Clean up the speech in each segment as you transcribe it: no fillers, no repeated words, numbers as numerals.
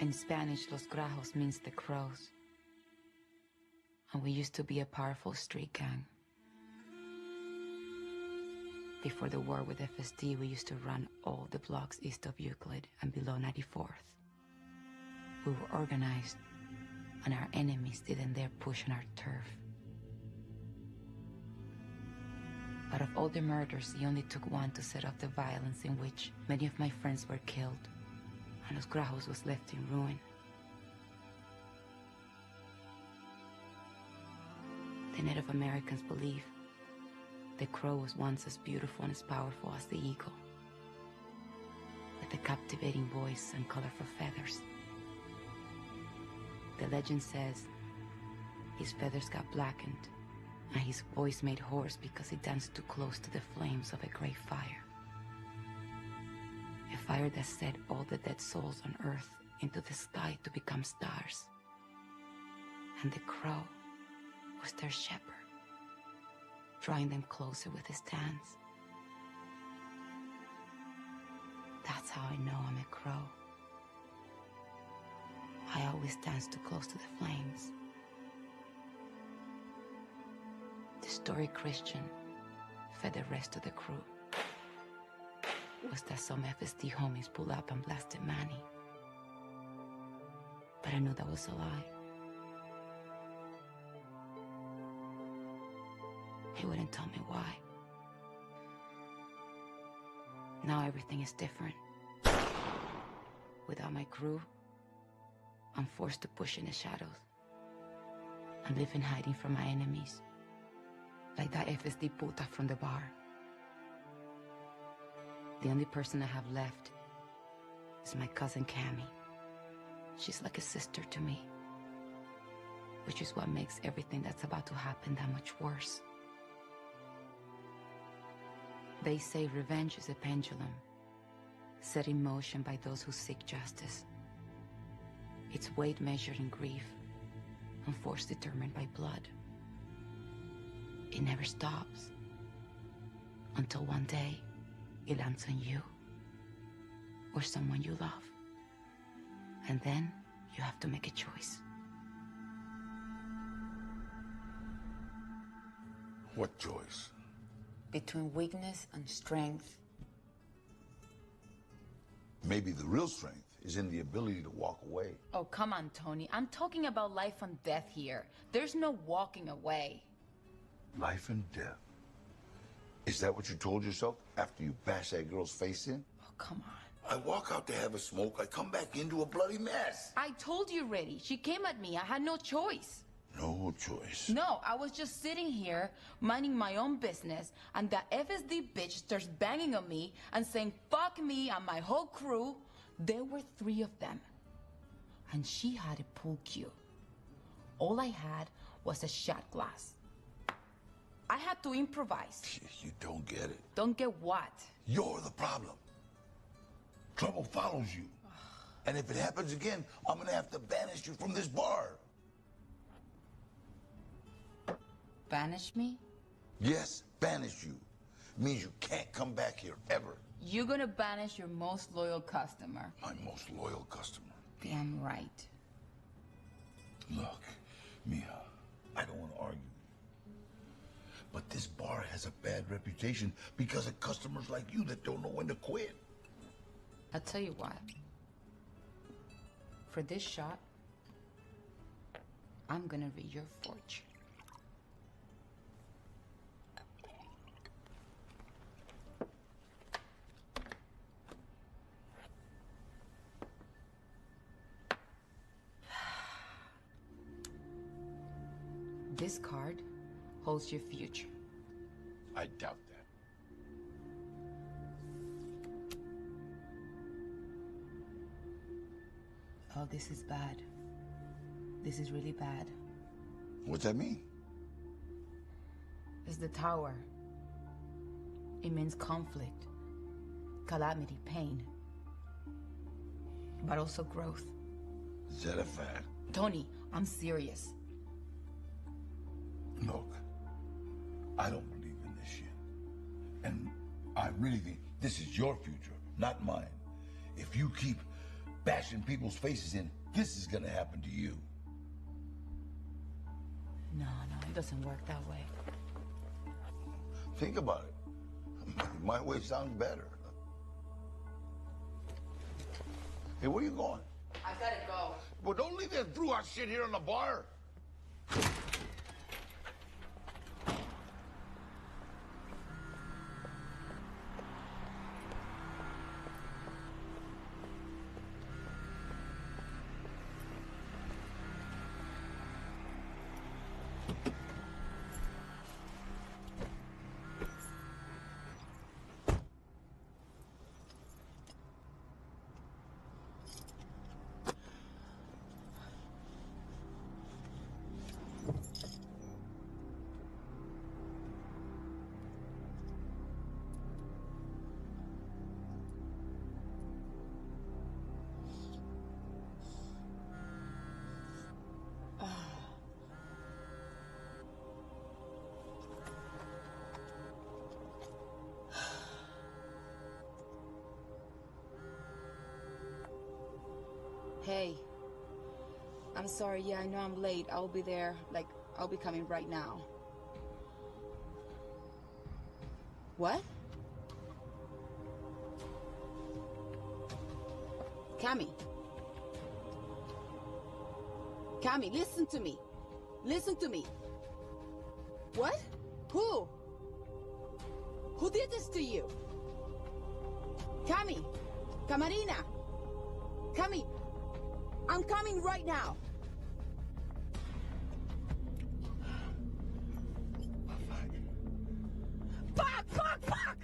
In Spanish, Los Grajos means the crows. And we used to be a powerful street gang. Before the war with FSD, we used to run all the blocks east of Euclid and below 94th. We were organized, and our enemies didn't dare push on our turf. Out of all the murders, he only took one to set off the violence in which many of my friends were killed, and Los Grajos was left in ruin. The Native Americans believe the crow was once as beautiful and as powerful as the eagle, with a captivating voice and colorful feathers. The legend says his feathers got blackened and his voice made hoarse because he danced too close to the flames of a great fire. A fire that set all the dead souls on earth into the sky to become stars. And the crow was their shepherd, drawing them closer with his dance. That's how I know I'm a crow. I always dance too close to the flames. The story Christian fed the rest of the crew was that some FSD homies pulled up and blasted Manny. But I knew that was a lie. He wouldn't tell me why. Now everything is different. Without my crew, I'm forced to push in the shadows and live in hiding from my enemies, like that FSD puta from the bar. The only person I have left is my cousin Cammy. She's like a sister to me, which is what makes everything that's about to happen that much worse. They say revenge is a pendulum, set in motion by those who seek justice. Its weight measured in grief, and force determined by blood. It never stops, until one day it lands on you, or someone you love. And then you have to make a choice. What choice? Between weakness and strength. Maybe the real strength is in the ability to walk away. Oh, come on, Tony. I'm talking about life and death here. There's no walking away. Life and death. Is that what you told yourself after you bashed that girl's face in? Oh, come on. I walk out to have a smoke, I come back into a bloody mess. I told you already. She came at me. I had no choice. No choice. No, I was just sitting here, minding my own business, and that FSD bitch starts banging on me and saying, fuck me and my whole crew. There were 3 of them. And she had a pool cue. All I had was a shot glass. I had to improvise. You don't get it. Don't get what? You're the problem. Trouble follows you. And if it happens again, I'm gonna have to banish you from this bar. Banish me? Yes, banish you. Means you can't come back here ever. You're gonna banish your most loyal customer. My most loyal customer. Damn right. Look, Mia, I don't want to argue. But this bar has a bad reputation because of customers like you that don't know when to quit. I'll tell you what. For this shot, I'm gonna read your fortune. This card holds your future. I doubt that. Oh, this is bad. This is really bad. What's that mean? It's the tower. It means conflict, calamity, pain, but also growth. Is that a fact? Tony, I'm serious. Look, I don't believe in this shit. And I really think this is your future, not mine. If you keep bashing people's faces in, this is gonna happen to you. No, it doesn't work that way. Think about it. My way sounds better. Hey, where you going? I gotta go. Well, don't leave that through our shit here in the bar. Hey, I'm sorry. Yeah, I know I'm late. I'll be there. Like, I'll be coming right now. What? Cami. Cami, listen to me. Listen to me. What? Who? Who did this to you? Cami. Camarina. Cami. I'm coming right now. Fuck! Fuck! Fuck!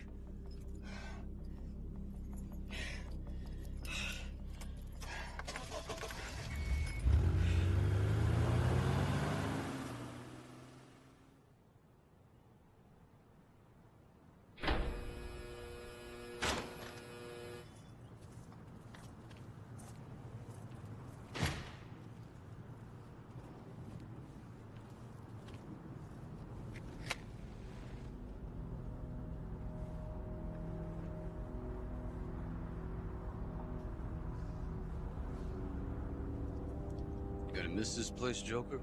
Gonna miss this place, Joker?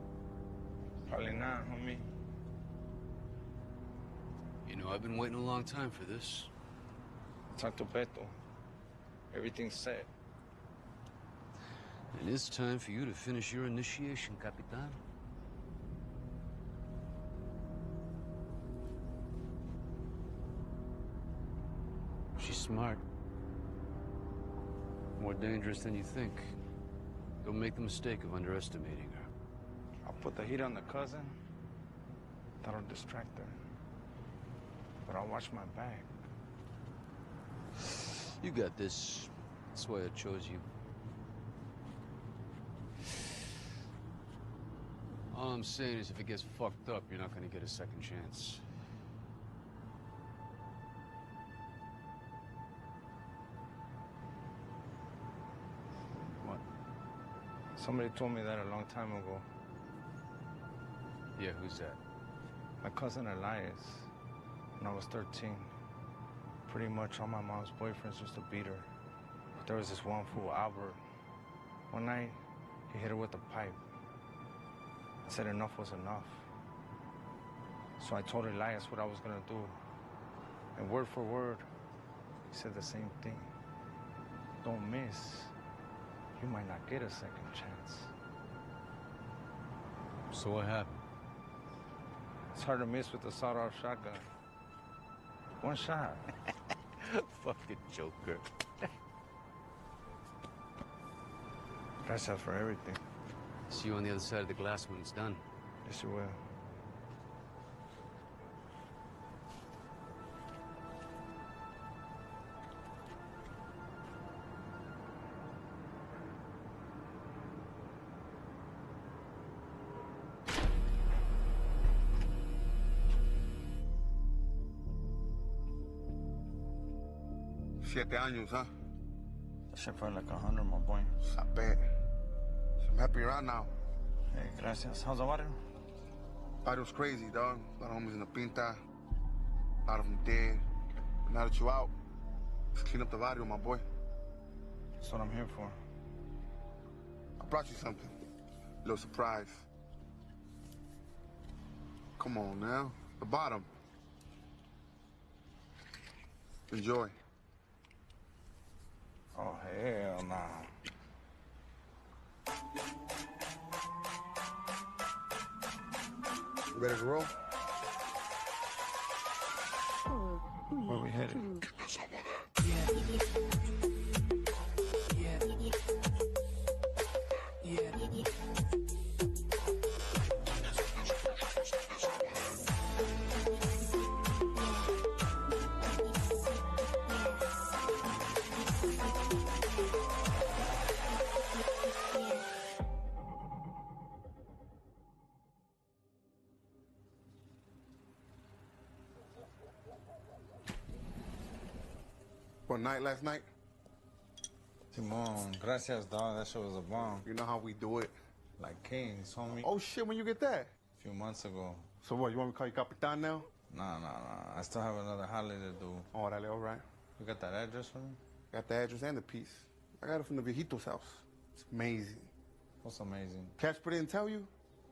Probably not, homie. You know, I've been waiting a long time for this. Talk to Beto. Everything's set. And it's time for you to finish your initiation, Capitan. She's smart. More dangerous than you think. Don't make the mistake of underestimating her. I'll put the heat on the cousin. That'll distract her. But I'll watch my back. You got this. That's why I chose you. All I'm saying is if it gets fucked up, you're not gonna get a second chance. What? Somebody told me that a long time ago. Yeah, who's that? My cousin Elias, when I was 13. Pretty much all my mom's boyfriends used to beat her. But there was this one fool, Albert. One night, he hit her with a pipe. I said enough was enough. So I told Elias what I was gonna do. And word for word, he said the same thing. Don't miss. You might not get a second chance. So what happened? It's hard to miss with the sawed-off shotgun. One shot. Fucking Joker. Gracias for everything. See you on the other side of the glass when it's done. Yes, you will. Siete años, huh? That shit felt like 100, my boy. I bet. I'm happy you're out now. Hey, gracias. How's the water? Barrio's crazy, dog. A lot of homies in the pinta. A lot of them dead. But now that you're out, let's clean up the barrio, my boy. That's what I'm here for. I brought you something. A little surprise. Come on now. The bottom. Enjoy. Oh, hell nah. You ready to roll? Where we headed? What night last night? Timon, gracias, dog. That shit was a bomb. You know how we do it. Like kings, homie. Oh shit, when you get that? A few months ago. So what, you want me to call you Capitan now? Nah. I still have another holiday to do. Oh, dale, all right. You got that address for me? Got the address and the piece. I got it from the viejito's house. It's amazing. What's amazing? Casper didn't tell you?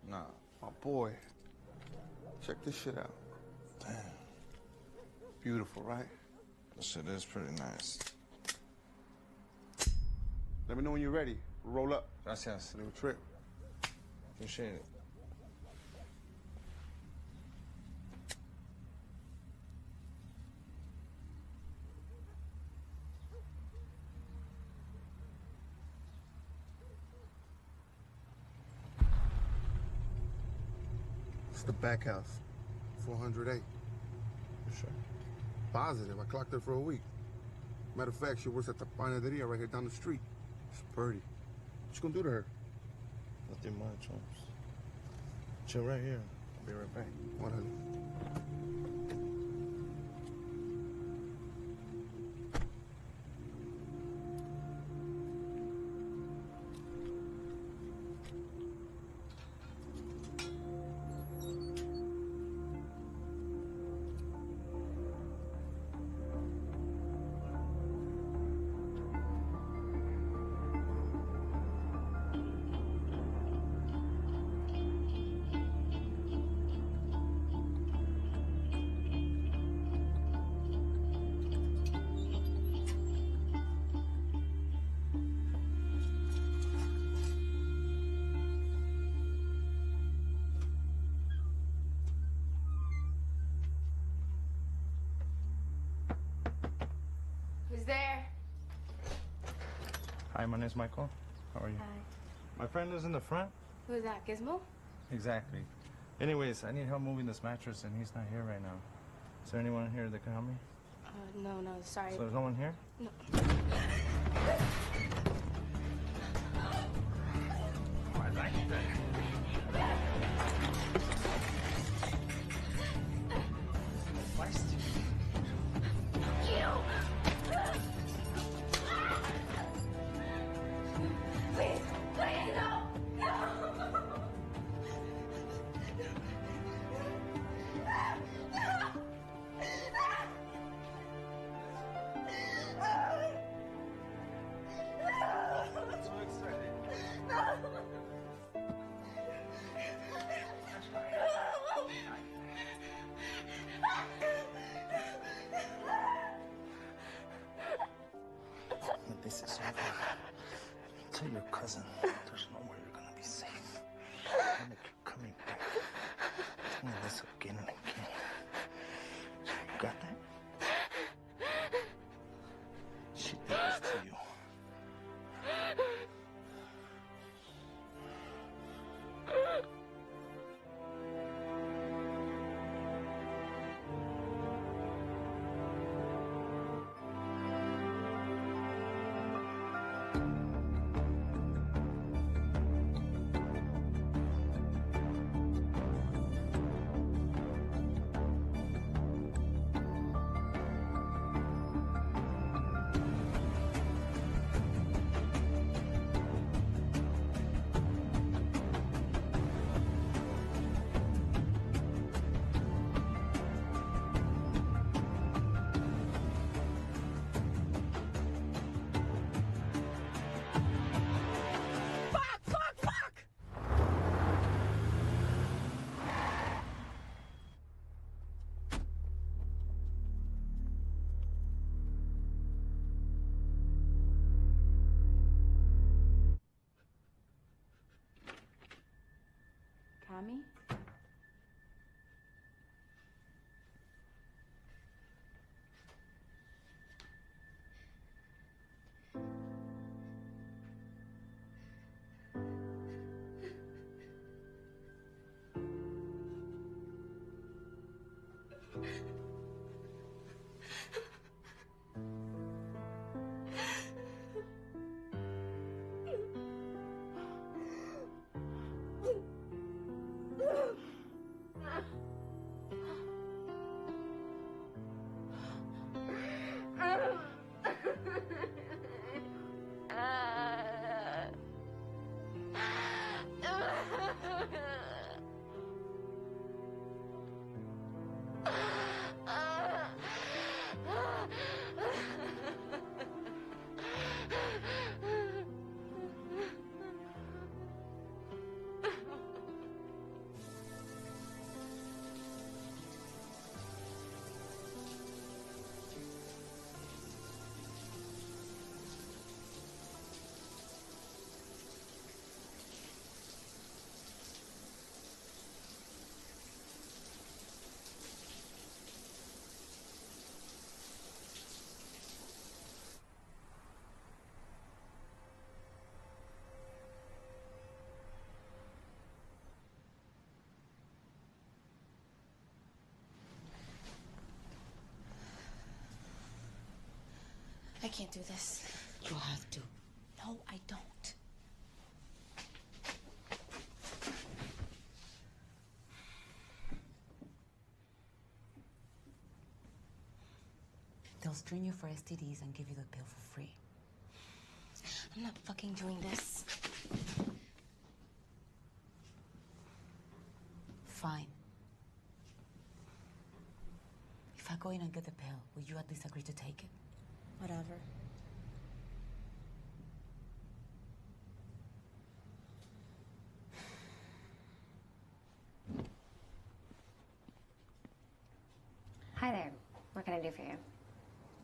Nah. My boy. Check this shit out. Damn. Beautiful, right? This shit is pretty nice. Let me know when you're ready. Roll up. Gracias. Little trip. Appreciate it. It's the back house. 408. For sure. Positive. I clocked her for a week. Matter of fact, she works at the panaderia right here down the street. It's pretty. What you gonna do to her? Nothing much, Holmes. Chill right here. I'll be right back. What, honey? Who's there? Hi, my name's Michael. How are you? Hi. My friend is in the front. Who's that, Gizmo? Exactly. Anyways, I need help moving this mattress, and he's not here right now. Is there anyone here that can help me? No, sorry. So there's no one here? No. I like that. Please, no! This is over. Tell your cousin there's nowhere you're gonna be safe. And if you're coming back, tell me this again and again. You got that? She did this to you. Mommy? I can't do this. You have to. No, I don't. They'll screen you for STDs and give you the pill for free. I'm not fucking doing this. Fine. If I go in and get the pill, will you at least agree to take it? Whatever. Hi there. What can I do for you?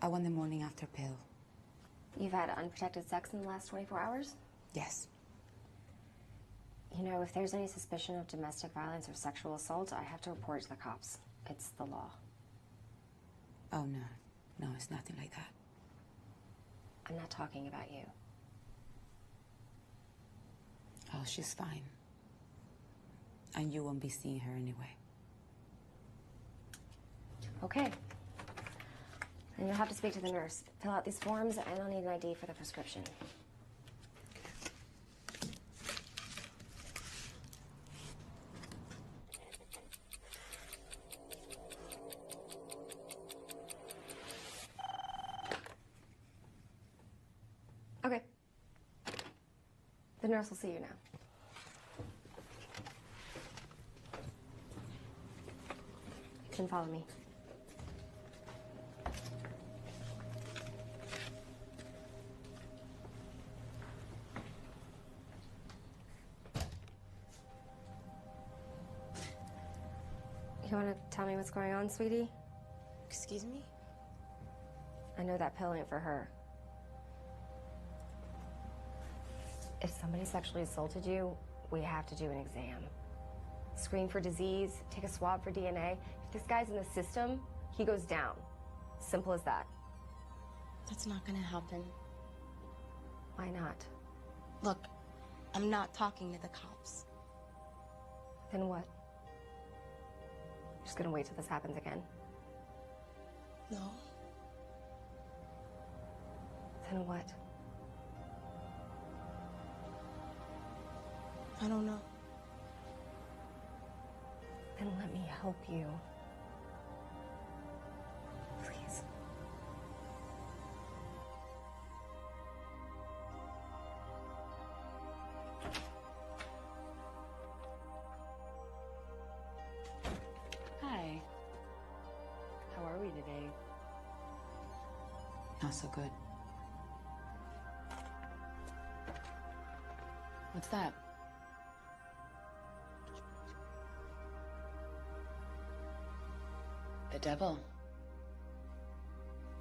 I want the morning after pill. You've had unprotected sex in the last 24 hours? Yes. You know, if there's any suspicion of domestic violence or sexual assault, I have to report it to the cops. It's the law. Oh, no. No, it's nothing like that. I'm not talking about you. Oh, she's fine. And you won't be seeing her anyway. Okay. Then you'll have to speak to the nurse. Fill out these forms, and I'll need an ID for the prescription. Okay. The nurse will see you now. You can follow me. You want to tell me what's going on, sweetie? Excuse me? I know that pill ain't for her. If somebody sexually assaulted you, we have to do an exam. Screen for disease, take a swab for DNA. If this guy's in the system, he goes down. Simple as that. That's not gonna happen. Why not? Look, I'm not talking to the cops. Then what? Just gonna wait till this happens again? No. Then what? I don't know. Then let me help you. Please. Hi. How are we today? Not so good. What's that? The devil?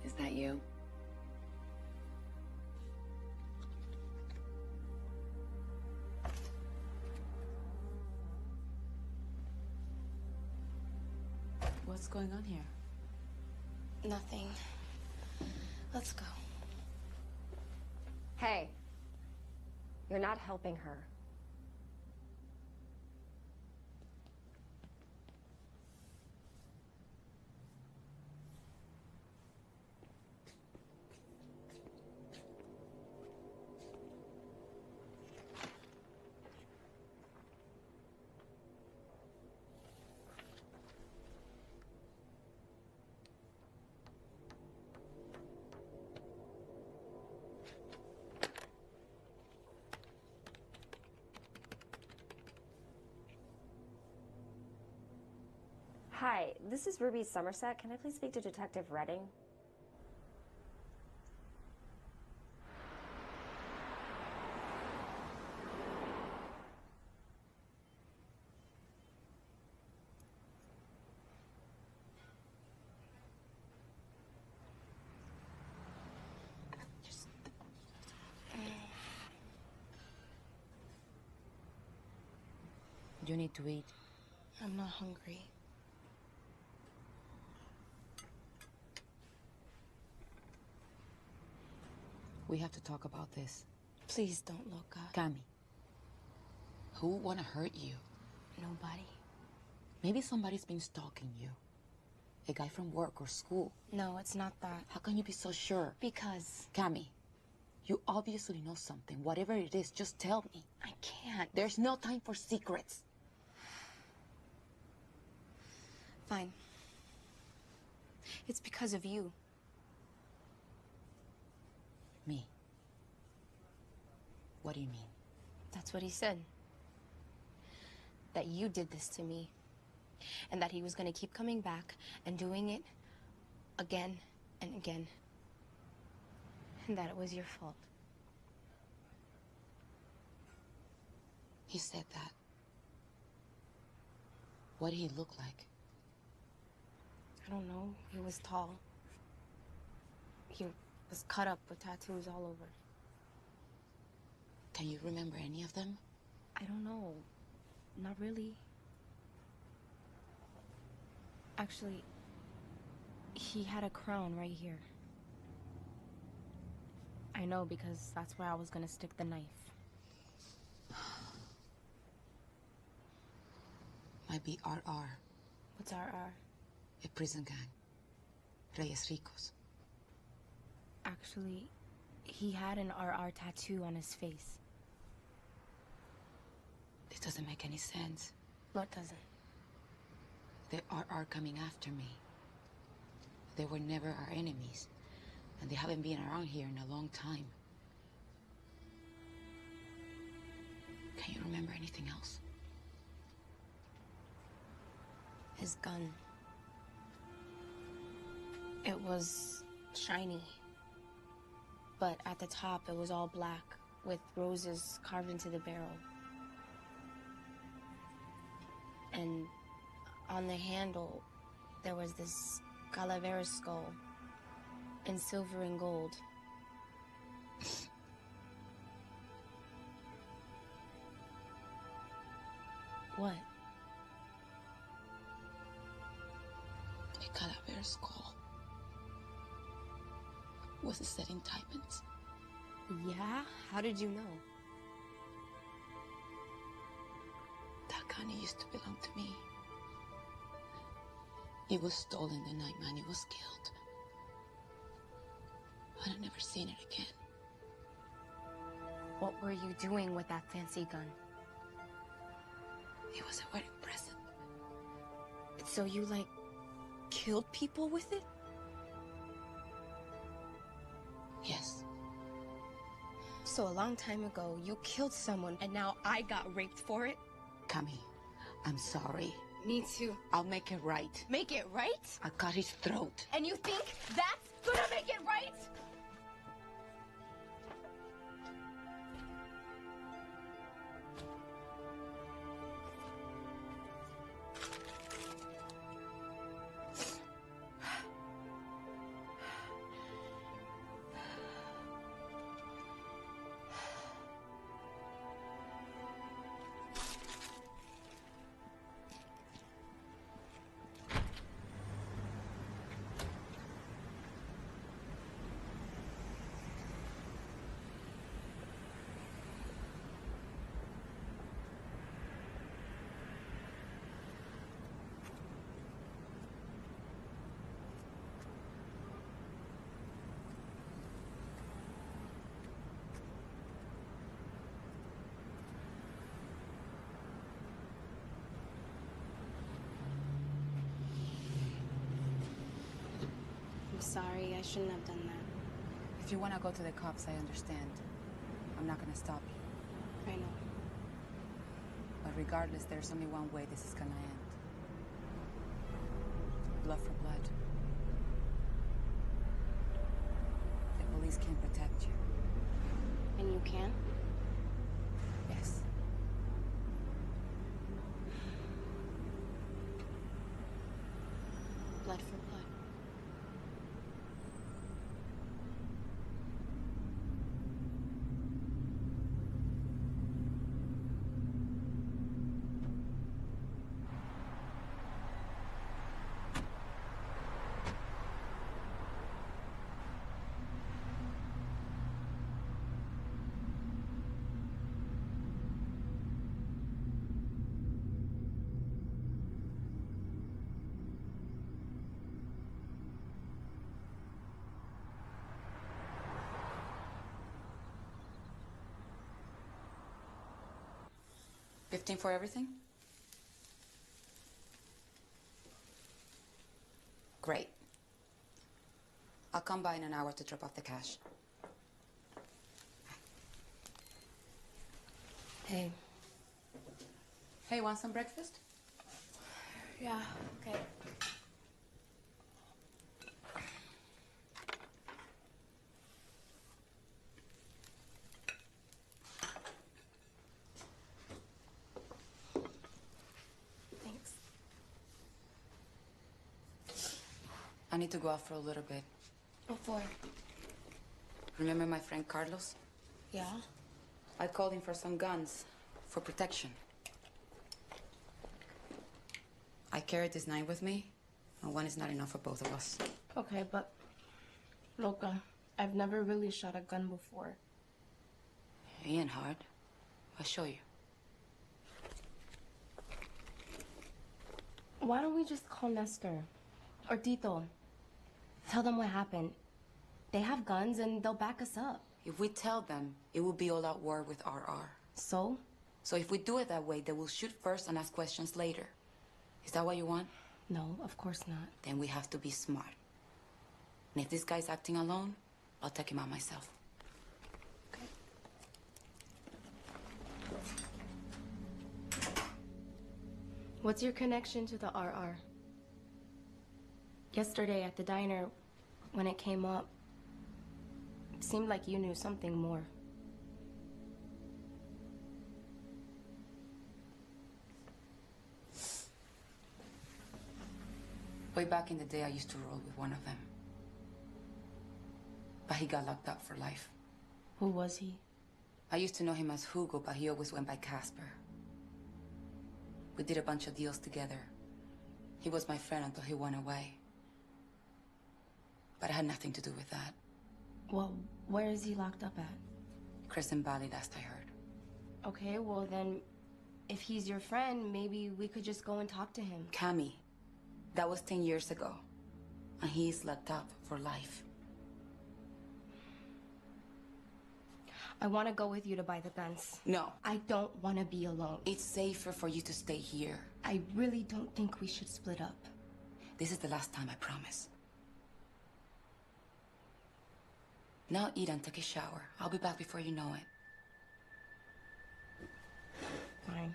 Is that you? What's going on here? Nothing. Let's go. Hey, you're not helping her. Hi, this is Ruby Somerset. Can I please speak to Detective Redding? You need to eat. I'm not hungry. We have to talk about this. Please don't look up. Cami, who wanna hurt you? Nobody. Maybe somebody's been stalking you. A guy from work or school. No, it's not that. How can you be so sure? Because Cami, you obviously know something. Whatever it is, just tell me. I can't. There's no time for secrets. Fine. It's because of you. Me? What do you mean? That's what he said. That you did this to me. And that he was going to keep coming back and doing it again and again. And that it was your fault. He said that. What did he look like? I don't know. He was tall. He was cut up with tattoos all over. Can you remember any of them? I don't know. Not really. Actually, he had a crown right here. I know because that's where I was gonna stick the knife. Might be RR. What's RR? A prison gang. Reyes Ricos. Actually, he had an RR tattoo on his face. This doesn't make any sense. What doesn't? They are coming after me. They were never our enemies. And they haven't been around here in a long time. Can you remember anything else? His gun. It was shiny. But at the top, it was all black with roses carved into the barrel. And on the handle, there was this calavera skull in silver and gold. What? A calavera skull. Was it set in diamonds? Yeah? How did you know? That gun used to belong to me. It was stolen the night Manny was killed. But I've never seen it again. What were you doing with that fancy gun? It was a wedding present. So you, like, killed people with it? Yes. So a long time ago, you killed someone, and now I got raped for it? Cami, I'm sorry. Me too. I'll make it right. Make it right? I cut his throat. And you think that's gonna make it right? sorry. I shouldn't have done that. If you want to go to the cops, I understand. I'm not going to stop you. I know. But regardless, there's only one way this is going to end. Blood for blood. The police can't protect you. And you can? Yes. Blood for blood. $15 for everything? Great. I'll come by in an hour to drop off the cash. Hey. Hey, want some breakfast? Yeah, okay. Thanks. I need to go out for a little bit. What for? Remember my friend Carlos? Yeah? I called him for some guns, for protection. I carried this 9 with me, and 1 is not enough for both of us. Okay, but... Loca, I've never really shot a gun before. It ain't hard. I'll show you. Why don't we just call Nestor? Or Tito? Tell them what happened. They have guns and they'll back us up. If we tell them, it will be all-out war with RR. So? So if we do it that way, they will shoot first and ask questions later. Is that what you want? No, of course not. Then we have to be smart. And if this guy's acting alone, I'll take him out myself. Okay. What's your connection to the RR? Yesterday at the diner, when it came up, it seemed like you knew something more. Way back in the day, I used to roll with one of them. But he got locked up for life. Who was he? I used to know him as Hugo, but he always went by Casper. We did a bunch of deals together. He was my friend until he went away. But I had nothing to do with that. Well, where is he locked up at? Crescent Valley, last I heard. Okay, well then, if he's your friend, maybe we could just go and talk to him. Cammy, that was 10 years ago. And he's locked up for life. I want to go with you to buy the guns. No. I don't want to be alone. It's safer for you to stay here. I really don't think we should split up. This is the last time, I promise. Now eat and take a shower. I'll be back before you know it. Fine.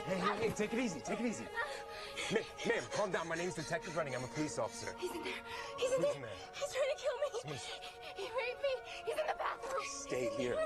Hey, take it easy, take it easy. Ma'am, calm down. My name's Detective Running. I'm a police officer. He's in there. He's in there. He's trying to kill me. He raped me. He's in the bathroom. Stay here.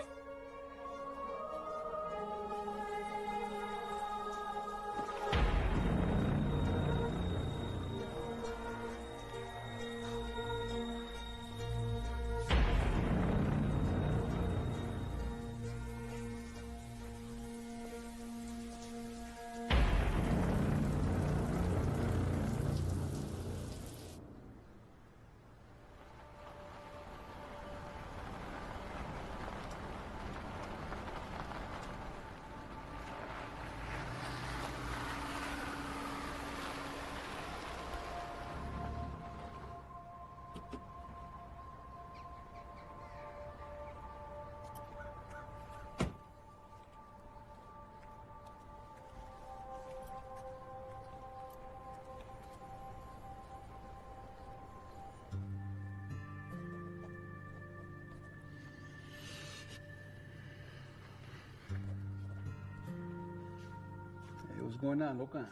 What's going on, Loca?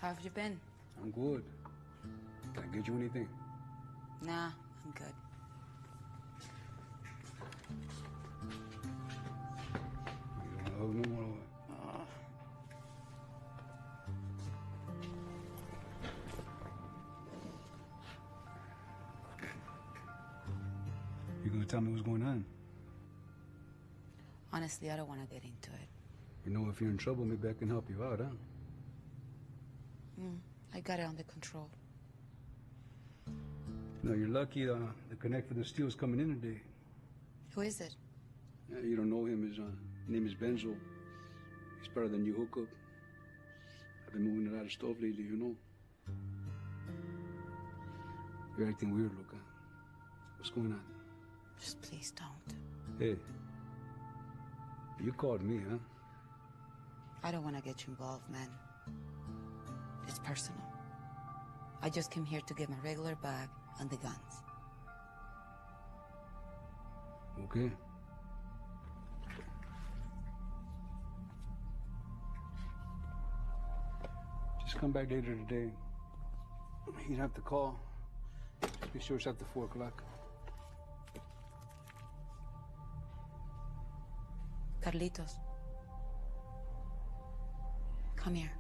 How have you been? I'm good. Can I get you anything? Nah, I'm good. You don't hug no more or what? You gonna tell me what's going on? Honestly, I don't want to get into it. You know, if you're in trouble, maybe I can help you out, huh? I got it under control. No, you're lucky the connect for the steel's coming in today. Who is it? You don't know him. His name is Benzo. He's part of the new hookup. I've been moving a lot of stuff lately, you know. You're acting weird, Luca. What's going on? Just please don't. Hey, you called me, huh? I don't want to get you involved, man. It's personal. I just came here to get my regular bag and the guns. Okay. Just come back later today. You don't have to call. Just be sure it's after 4 o'clock. Carlitos. Come here.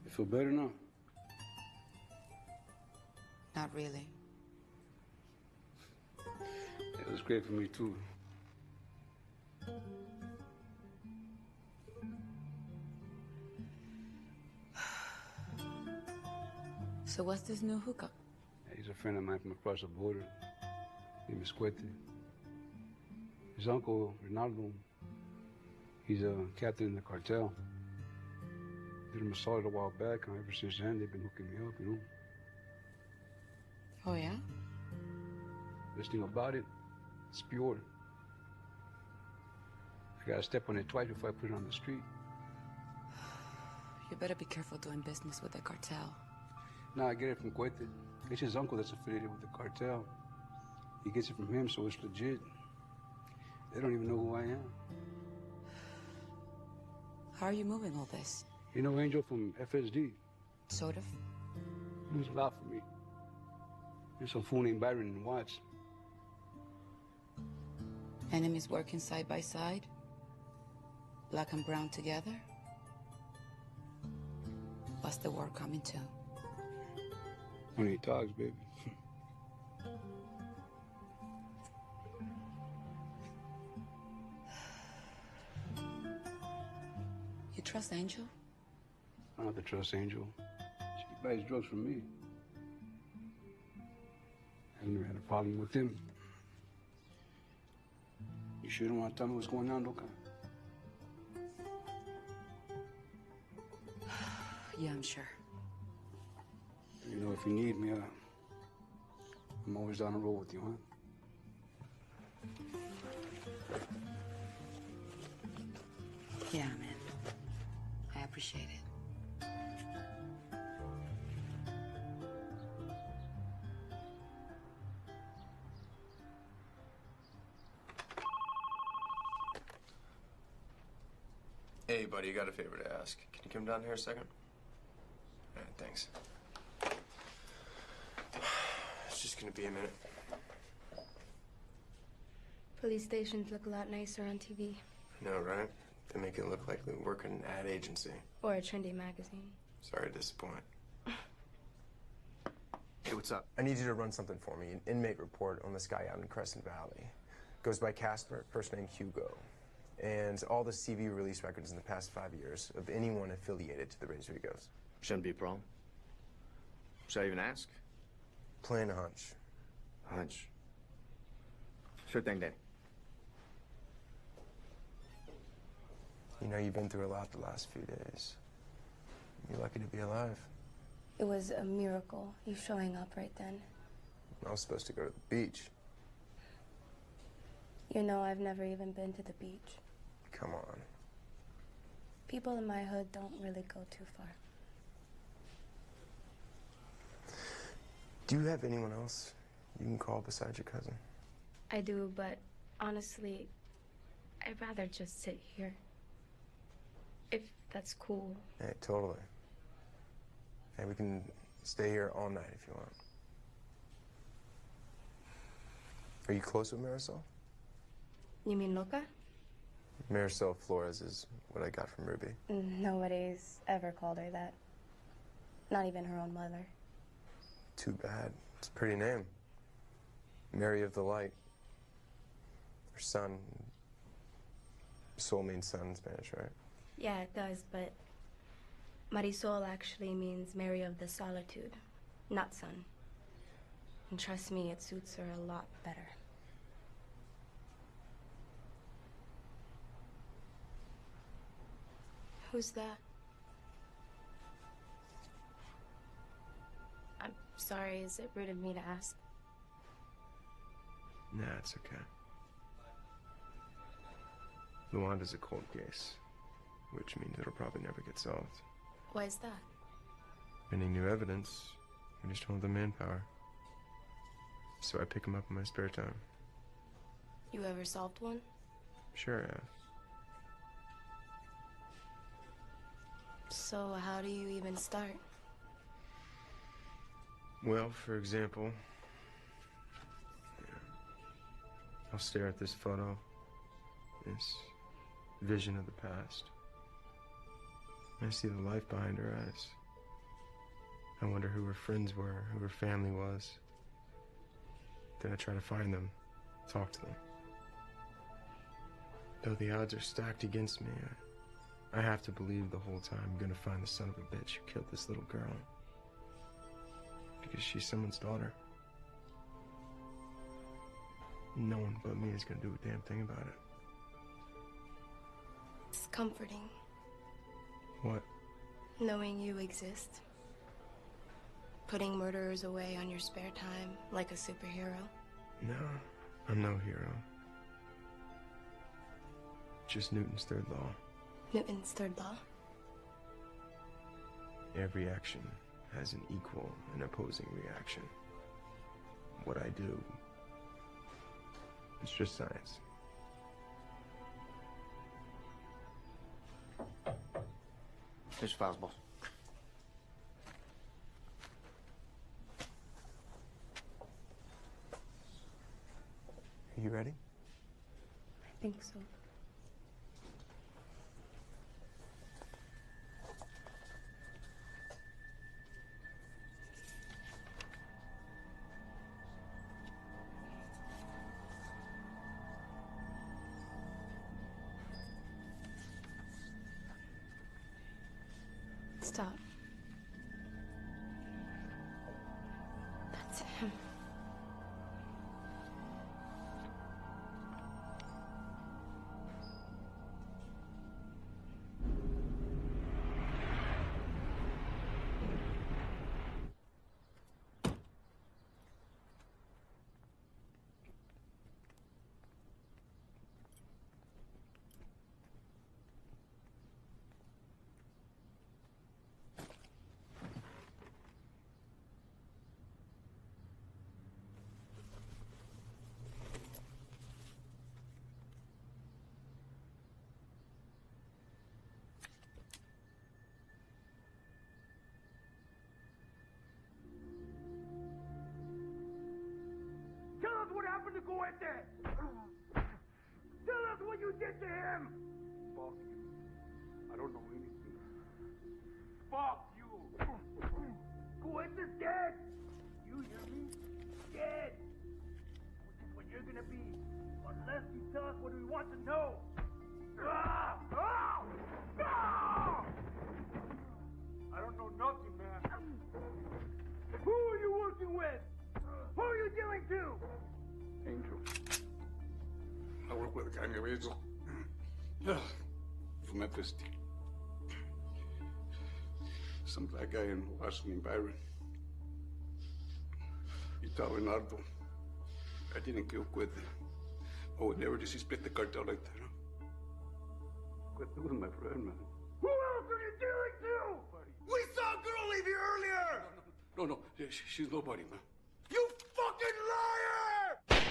You feel better now? Not really. It was great for me, too. So what's this new hookup? He's a friend of mine from across the border. His name is Cuete. His uncle, Ronaldo, he's a captain in the cartel. Did him a solid a while back, and ever since then, they've been hooking me up, you know. Oh, yeah? Best thing about it, it's pure. I gotta step on it twice before I put it on the street. You better be careful doing business with the cartel. Nah, I get it from Cuete. It's his uncle that's affiliated with the cartel. He gets it from him, so it's legit. They don't even know who I am. How are you moving all this? You know Angel from FSD? Sort of. He was a lot for me. There's some fool named Byron and Watts. Enemies working side by side? Black and brown together? What's the war coming to? When he talks, baby. You trust Angel? I don't have to trust Angel. She buys drugs from me. I've never had a problem with him. You sure don't want to tell me what's going on, Luca? Yeah, I'm sure. You know, if you need me, I'm always down the road with you, huh? Yeah, man. I appreciate it. Hey, buddy, you got a favor to ask. Can you come down here a second? All right, thanks. It's just gonna be a minute. Police stations look a lot nicer on TV. I know, right? They make it look like they work in an ad agency. Or a trendy magazine. Sorry to disappoint. Hey, what's up? I need you to run something for me. An inmate report on this guy out in Crescent Valley. Goes by Casper, first name Hugo. And all the CV release records in the past 5 years of anyone affiliated to the Raised Rigos. Shouldn't be a problem. Should I even ask? Playing a hunch. Hunch. Sure thing, Danny. You know, you've been through a lot the last few days. You're lucky to be alive. It was a miracle, you showing up right then. I was supposed to go to the beach. You know, I've never even been to the beach. Come on. People in my hood don't really go too far. Do you have anyone else you can call besides your cousin? I do, but honestly, I'd rather just sit here. If that's cool. Hey, totally. Hey, we can stay here all night if you want. Are you close with Marisol? You mean Loca? Marisol Flores is what I got from Ruby. Nobody's ever called her that. Not even her own mother. Too bad. It's a pretty name. Mary of the Light. Her son. Sol means son in Spanish, right? Yeah, it does, but Marisol actually means Mary of the Solitude, not son. And trust me, it suits her a lot better. Who's that? I'm sorry, is it rude of me to ask? Nah, it's okay. Luanda's a cold case, which means it'll probably never get solved. Why is that? Any new evidence, we just don't have the manpower. So I pick them up in my spare time. You ever solved one? Sure I have. So how do you even start? Well, for example, I'll stare at this photo, this vision of the past. I see the life behind her eyes. I wonder who her friends were, who her family was. Then I try to find them, talk to them. Though the odds are stacked against me, I have to believe the whole time I'm gonna find the son of a bitch who killed this little girl. Because she's someone's daughter. No one but me is gonna do a damn thing about it. It's comforting. What? Knowing you exist. Putting murderers away on your spare time like a superhero. No, I'm no hero. Just Newton's third law. Newton's third law? Every action has an equal and opposing reaction. What I do, it's just science. Here's your files, boss. Are you ready? I think so. Stop. That's him. Cohete! Tell us what you did to him! Fuck you. I don't know anything. Fuck you! Cohete's dead! You hear me? Dead! Which is what you're gonna be, unless you tell us what we want to know! Ah! Ah! Ah! I don't know nothing, man. Who are you working with? Who are you dealing to? Angel. I work with a guy named Angel. From Memphis. Some black guy in Washington, Byron. He told Leonardo I didn't kill Cuete. I would never disrespect the cartel like that. Cuete was my friend, man. Who else are you dealing to? We saw a girl leave here earlier! No, she's nobody, man. You fucking liar!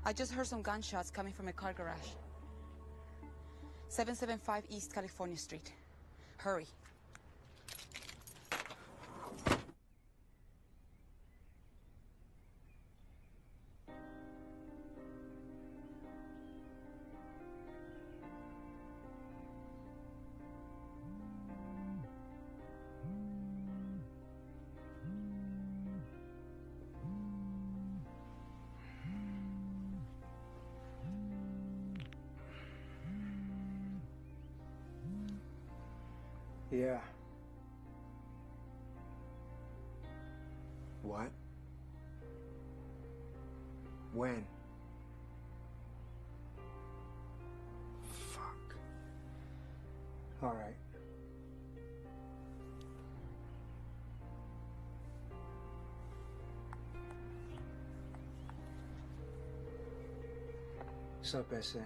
I just heard some gunshots coming from a car garage. 775 East California Street. Hurry. Yeah. What? When? Fuck. All right. What's up, S.A.?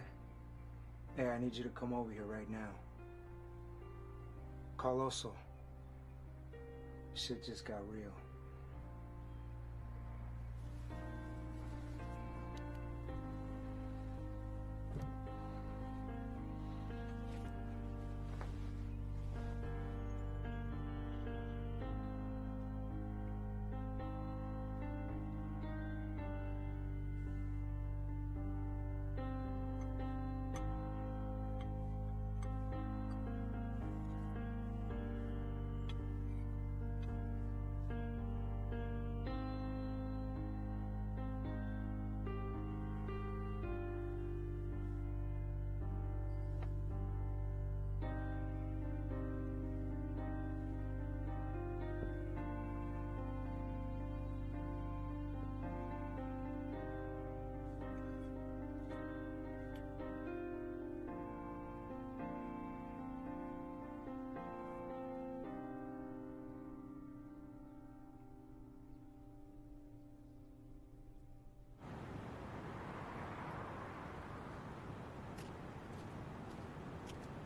Hey, I need you to come over here right now. Carloso. Shit just got real.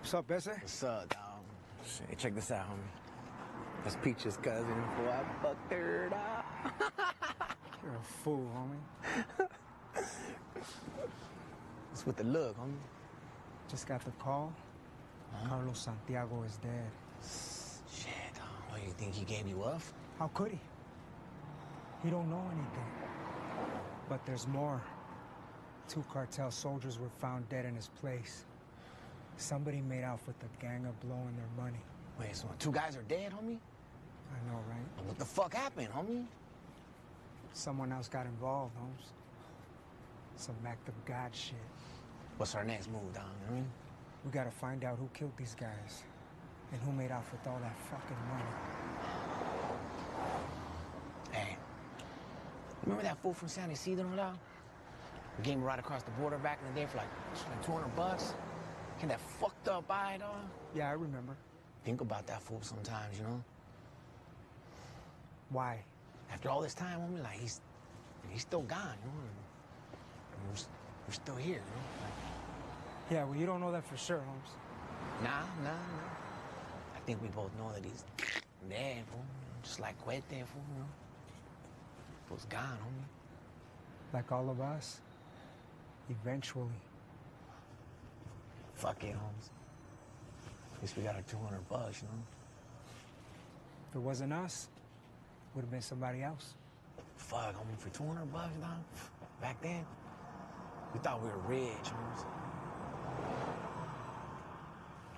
What's up, Bessie? What's up, dog? Shit, check this out, homie. That's Peach's cousin. Boy, I fucked her, dog. You're a fool, homie. It's with the look, homie. Just got the call. Carlos Santiago is dead. Shit, dog. What, you think he gave you up? How could he? He don't know anything. But there's more. 2 cartel soldiers were found dead in his place. Somebody made off with the gang of blowing their money. Wait, so 2 guys are dead, homie? I know, right? But what the fuck happened, homie? Someone else got involved, Holmes. Some act of God shit. What's our next move, dog? You know what I mean? We gotta find out who killed these guys and who made off with all that fucking money. Hey, remember that fool from San Isidro, dog? We gave him right across the border back in the day for like $200. Had that fucked up eye, dog. Yeah, I remember. Think about that fool sometimes, you know? Why? After all this time, homie, like he's still gone, you know? We're still here, you know? Like, yeah, well, you don't know that for sure, Holmes. Nah. I think we both know that he's dead, fool. Just like Cuete, fool, you know? Fool's gone, homie. Like all of us. Eventually. Fuck it, Holmes. At least we got our $200, you know? If it wasn't us, it would have been somebody else. Fuck, homie, for $200, dog? Back then, we thought we were rich, Holmes.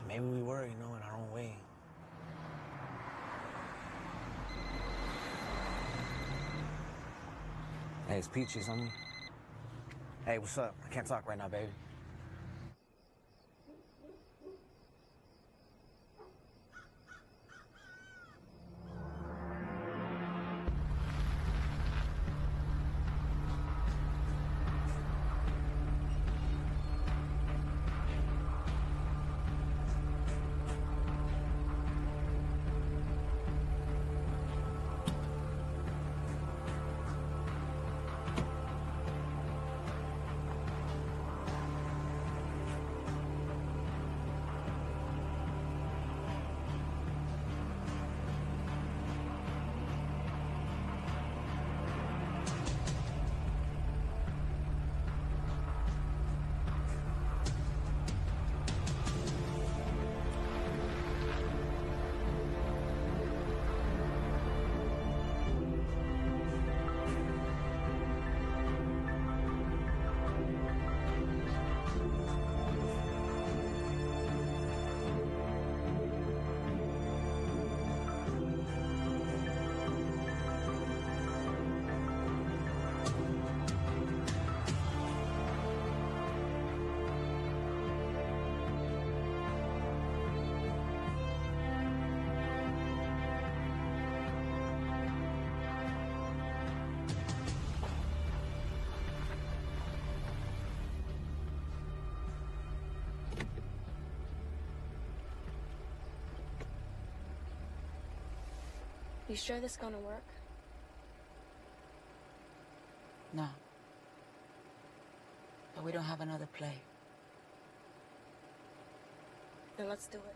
Maybe we were, you know, in our own way. Hey, it's Peaches, homie. Hey, what's up? I can't talk right now, baby. You sure this gonna work? No. But we don't have another play. Then let's do it.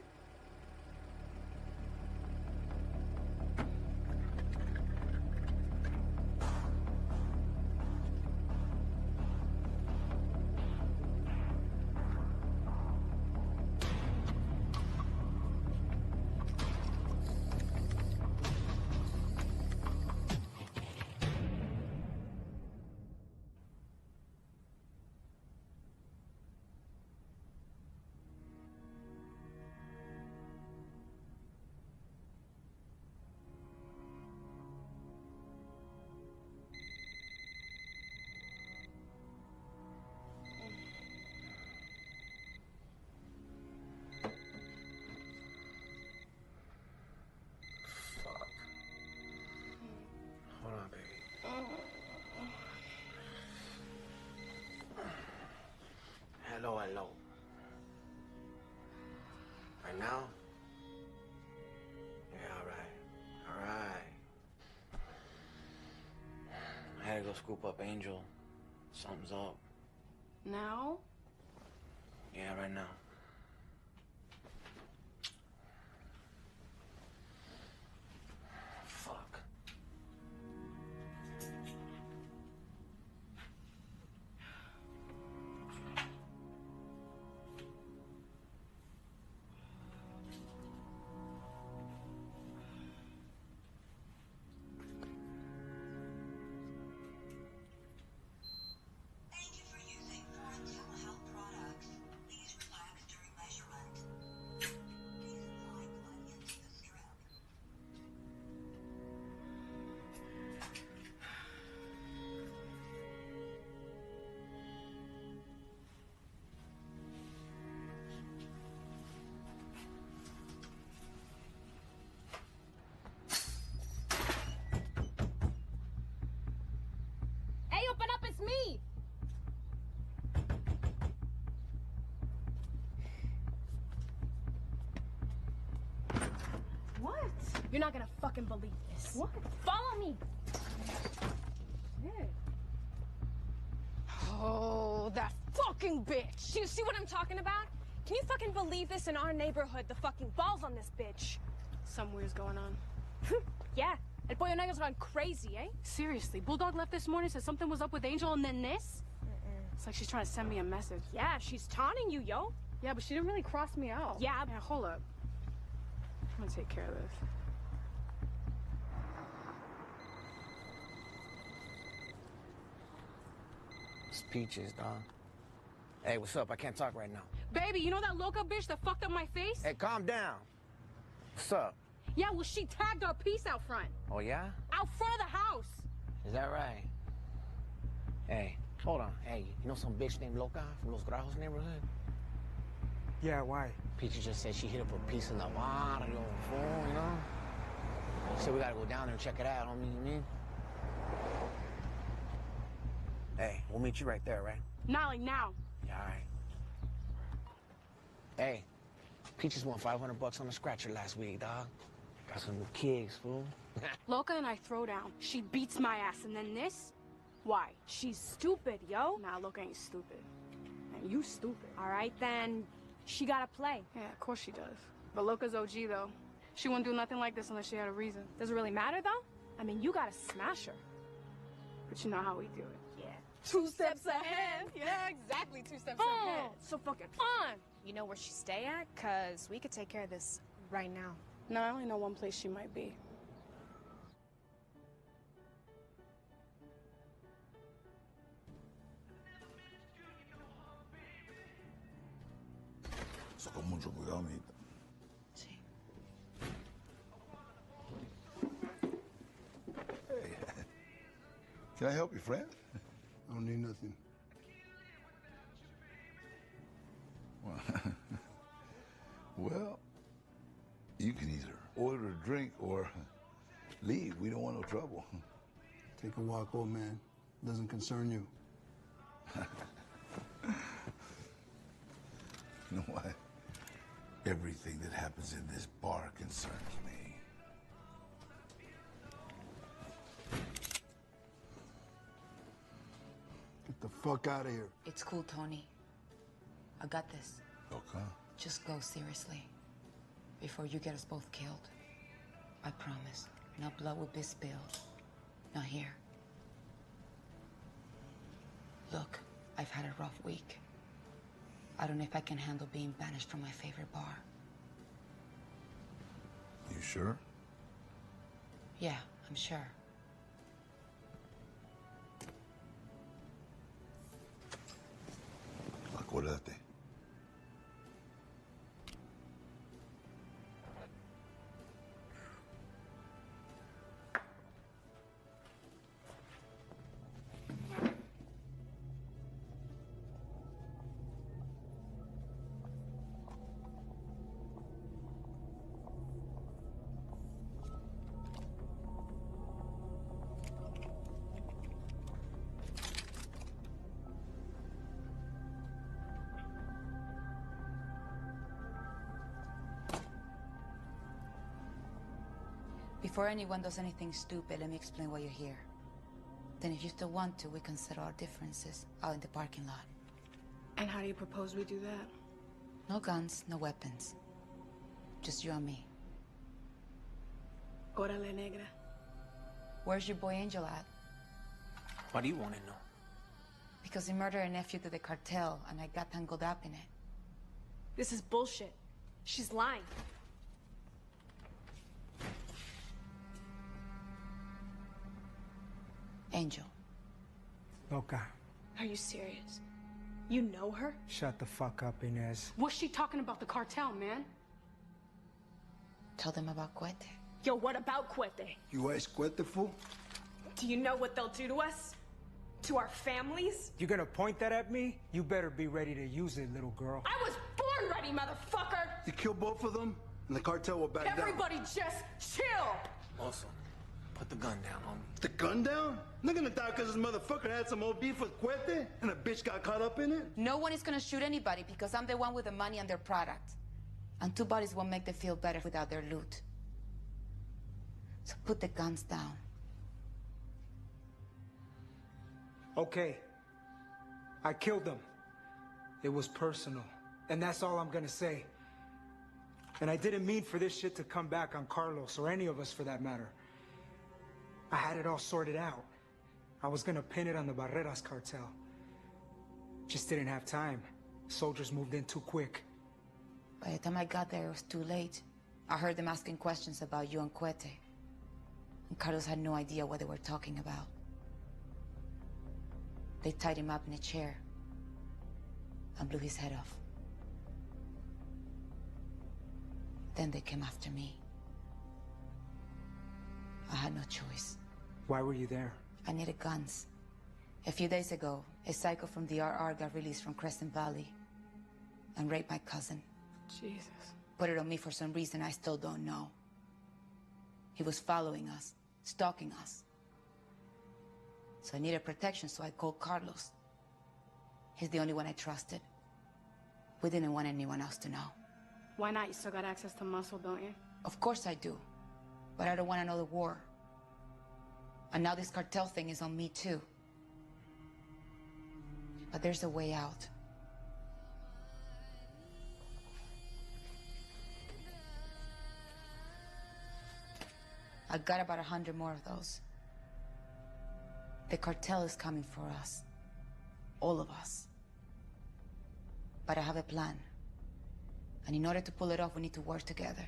Hold on, baby. Hello. Right now? Yeah, all right. I had to go scoop up Angel. Something's up. Now? Yeah, right now. You're not gonna fucking believe this. What? Follow me. Yeah. Oh, that fucking bitch. You see what I'm talking about? Can you fucking believe this? In our neighborhood, the fucking balls on this bitch. Something weird's going on. Yeah. El Pollo Negro's gone crazy, eh? Seriously, Bulldog left this morning, said something was up with Angel, and then this? It's like she's trying to send me a message. Yeah, she's taunting you, yo. Yeah, but she didn't really cross me out. Yeah. Yeah, hold up. I'm gonna take care of this. It's Peaches, dog. Hey, what's up? I can't talk right now. Baby, you know that loca bitch that fucked up my face? Hey, calm down. What's up? Yeah, well, she tagged our piece out front. Oh, yeah? Out front of the house. Is that right? Hey, hold on. Hey, you know some bitch named Loca from Los Grajos neighborhood? Yeah, why? Peaches just said she hit up a piece in the barrio phone, you know? She said we gotta go down there and check it out, homie, you mean? Hey, we'll meet you right there, right? Not like now. Yeah, all right. Hey, Peaches won $500 on the scratcher last week, dog. Got some new kicks, fool. Loca and I throw down. She beats my ass, and then this? Why? She's stupid, yo. Nah, Loca ain't stupid. Man, you stupid. All right, then. She gotta play. Yeah, of course she does. But Loca's OG, though. She wouldn't do nothing like this unless she had a reason. Does it really matter, though? I mean, you gotta smash her. But you know how we do it. Yeah. 2 steps ahead. Yeah, exactly 2 steps ahead. So fucking fun. You know where she stay at? Cause we could take care of this right now. No, I only know one place she might be. So con mucho cuidado, amiguita. Sí. Hey, can I help you, friend? I don't need nothing. Well, you can either order a drink or leave. We don't want no trouble. Take a walk, old man. Doesn't concern you. You know what? Everything that happens in this bar concerns me. Get the fuck out of here. It's cool, Tony. I got this. Okay. Just go seriously. Before you get us both killed. I promise. No blood will be spilled. Not here. Look, I've had a rough week. I don't know if I can handle being banished from my favorite bar. You sure? Yeah, I'm sure. Acuérdate. Before anyone does anything stupid, let me explain why you're here. Then if you still want to, we can settle our differences out in the parking lot. And how do you propose we do that? No guns, no weapons. Just you and me. Órale, negra. Where's your boy Angel at? Why do you want to know? Because he murdered a nephew to the cartel, and I got tangled up in it. This is bullshit. She's lying. Angel. Loca, Are you serious? You know her? shut the fuck up, Inez. What's she talking about the cartel, man? Tell them about Cohete. Yo, what about Cohete? You ask Cuete, fool? Do you know what they'll do to us? To our families? You gonna point that at me? You better be ready to use it, little girl. I was born ready, motherfucker! You kill both of them, and the cartel will back down. Everybody just chill! Also, put the gun down, homie. The gun down? Not gonna die because this motherfucker had some old beef with Cuete, and a bitch got caught up in it? No one is gonna shoot anybody because I'm the one with the money and their product. And 2 bodies won't make them feel better without their loot. So put the guns down. Okay. I killed them. It was personal. And that's all I'm gonna say. And I didn't mean for this shit to come back on Carlos, or any of us for that matter. I had it all sorted out. I was gonna pin it on the Barreras cartel. Just didn't have time. Soldiers moved in too quick. By the time I got there, it was too late. I heard them asking questions about you and Cuete. And Carlos had no idea what they were talking about. They tied him up in a chair and blew his head off. Then they came after me. I had no choice. Why were you there? I needed guns. A few days ago, a psycho from the RR got released from Crescent Valley and raped my cousin. Jesus. Put it on me for some reason I still don't know. He was following us, stalking us. So I needed protection, so I called Carlos. He's the only one I trusted. We didn't want anyone else to know. Why not? You still got access to muscle, don't you? Of course I do. But I don't want another war. And now this cartel thing is on me too. But there's a way out. I got about 100 more of those. The cartel is coming for us. All of us. But I have a plan. And in order to pull it off, we need to work together.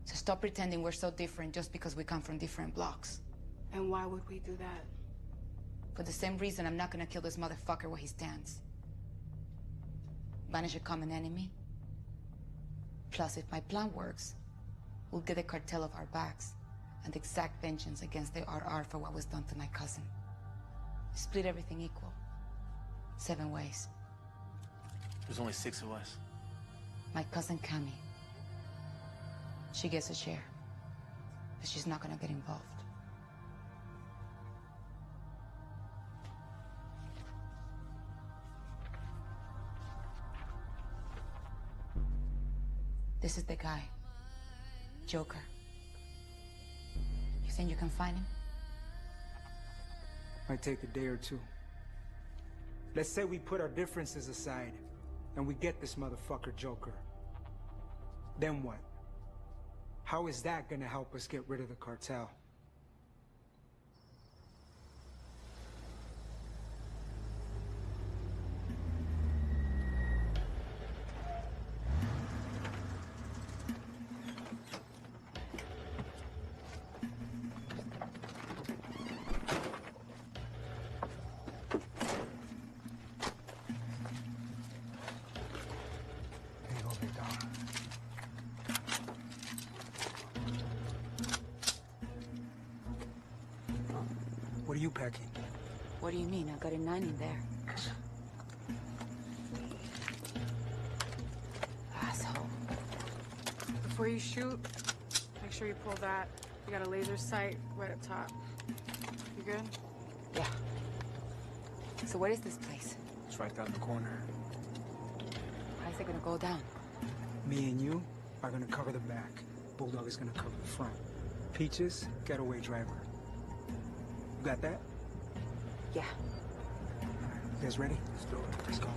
So stop pretending we're so different just because we come from different blocks. And why would we do that? For the same reason I'm not gonna kill this motherfucker where he stands. Banish a common enemy. Plus, if my plan works, we'll get the cartel off our backs and exact vengeance against the RR for what was done to my cousin. Split everything equal. 7 ways. There's only 6 of us. My cousin Cami. She gets a share. But she's not gonna get involved. This is the guy. Joker. You think you can find him? Might take a day or two. Let's say we put our differences aside and we get this motherfucker Joker. Then what? How is that gonna help us get rid of the cartel? What are you packing? What do you mean? I got a 9 in there. Asshole. Before you shoot, make sure you pull that. You got a laser sight right up top. You good? Yeah. So what is this place? It's right down the corner. How's it gonna go down? Me and you are gonna cover the back. Bulldog is gonna cover the front. Peaches, getaway driver. You got that? Yeah. You guys ready? Let's do it. Let's go.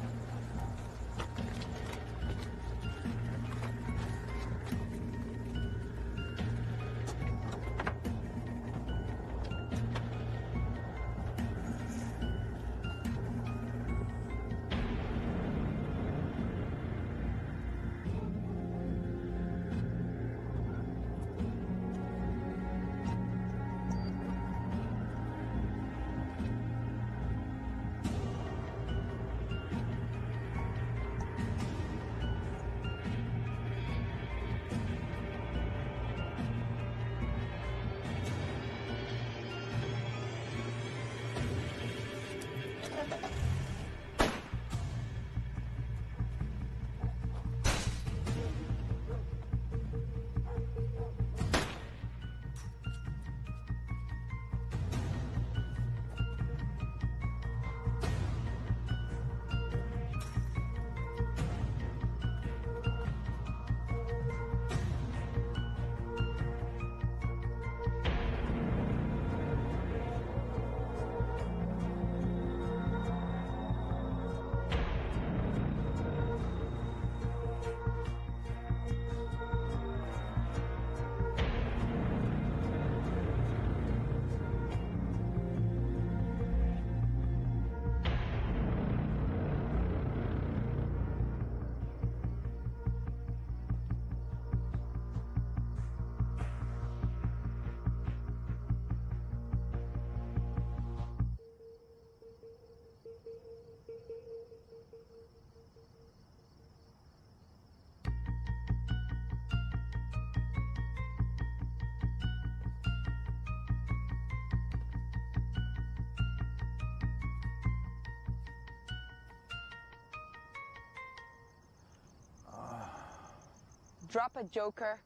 Drop it, Joker.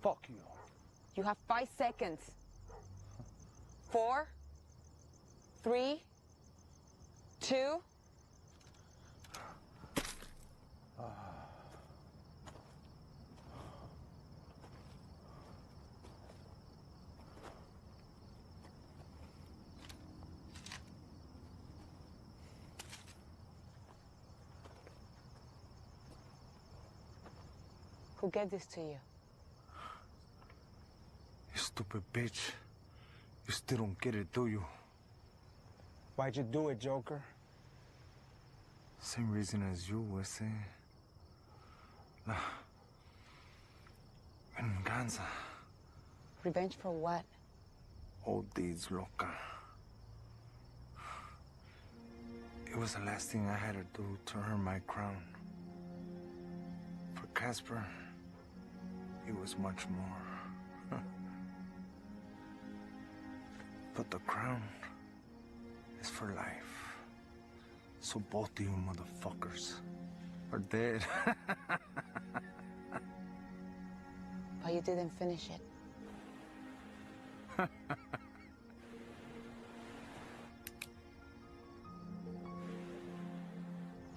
Fuck you. You have 5 seconds. 4, 3, 2. Who gave this to you? You stupid bitch. You still don't get it, do you? Why'd you do it, Joker? Same reason as you, Wesley. La venganza. Revenge for what? Old deeds, loca. It was the last thing I had to do to earn my crown. For Casper, it was much more. But the crown is for life. So both of you motherfuckers are dead. But you didn't finish it.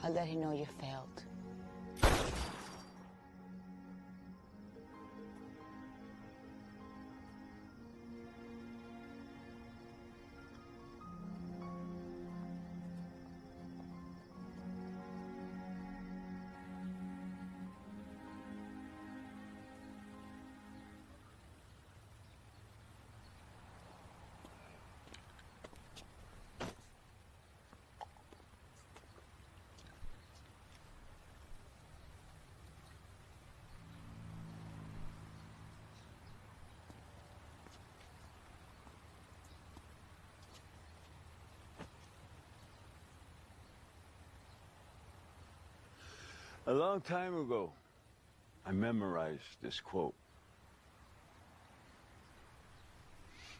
I'll let him know you failed. A long time ago, I memorized this quote.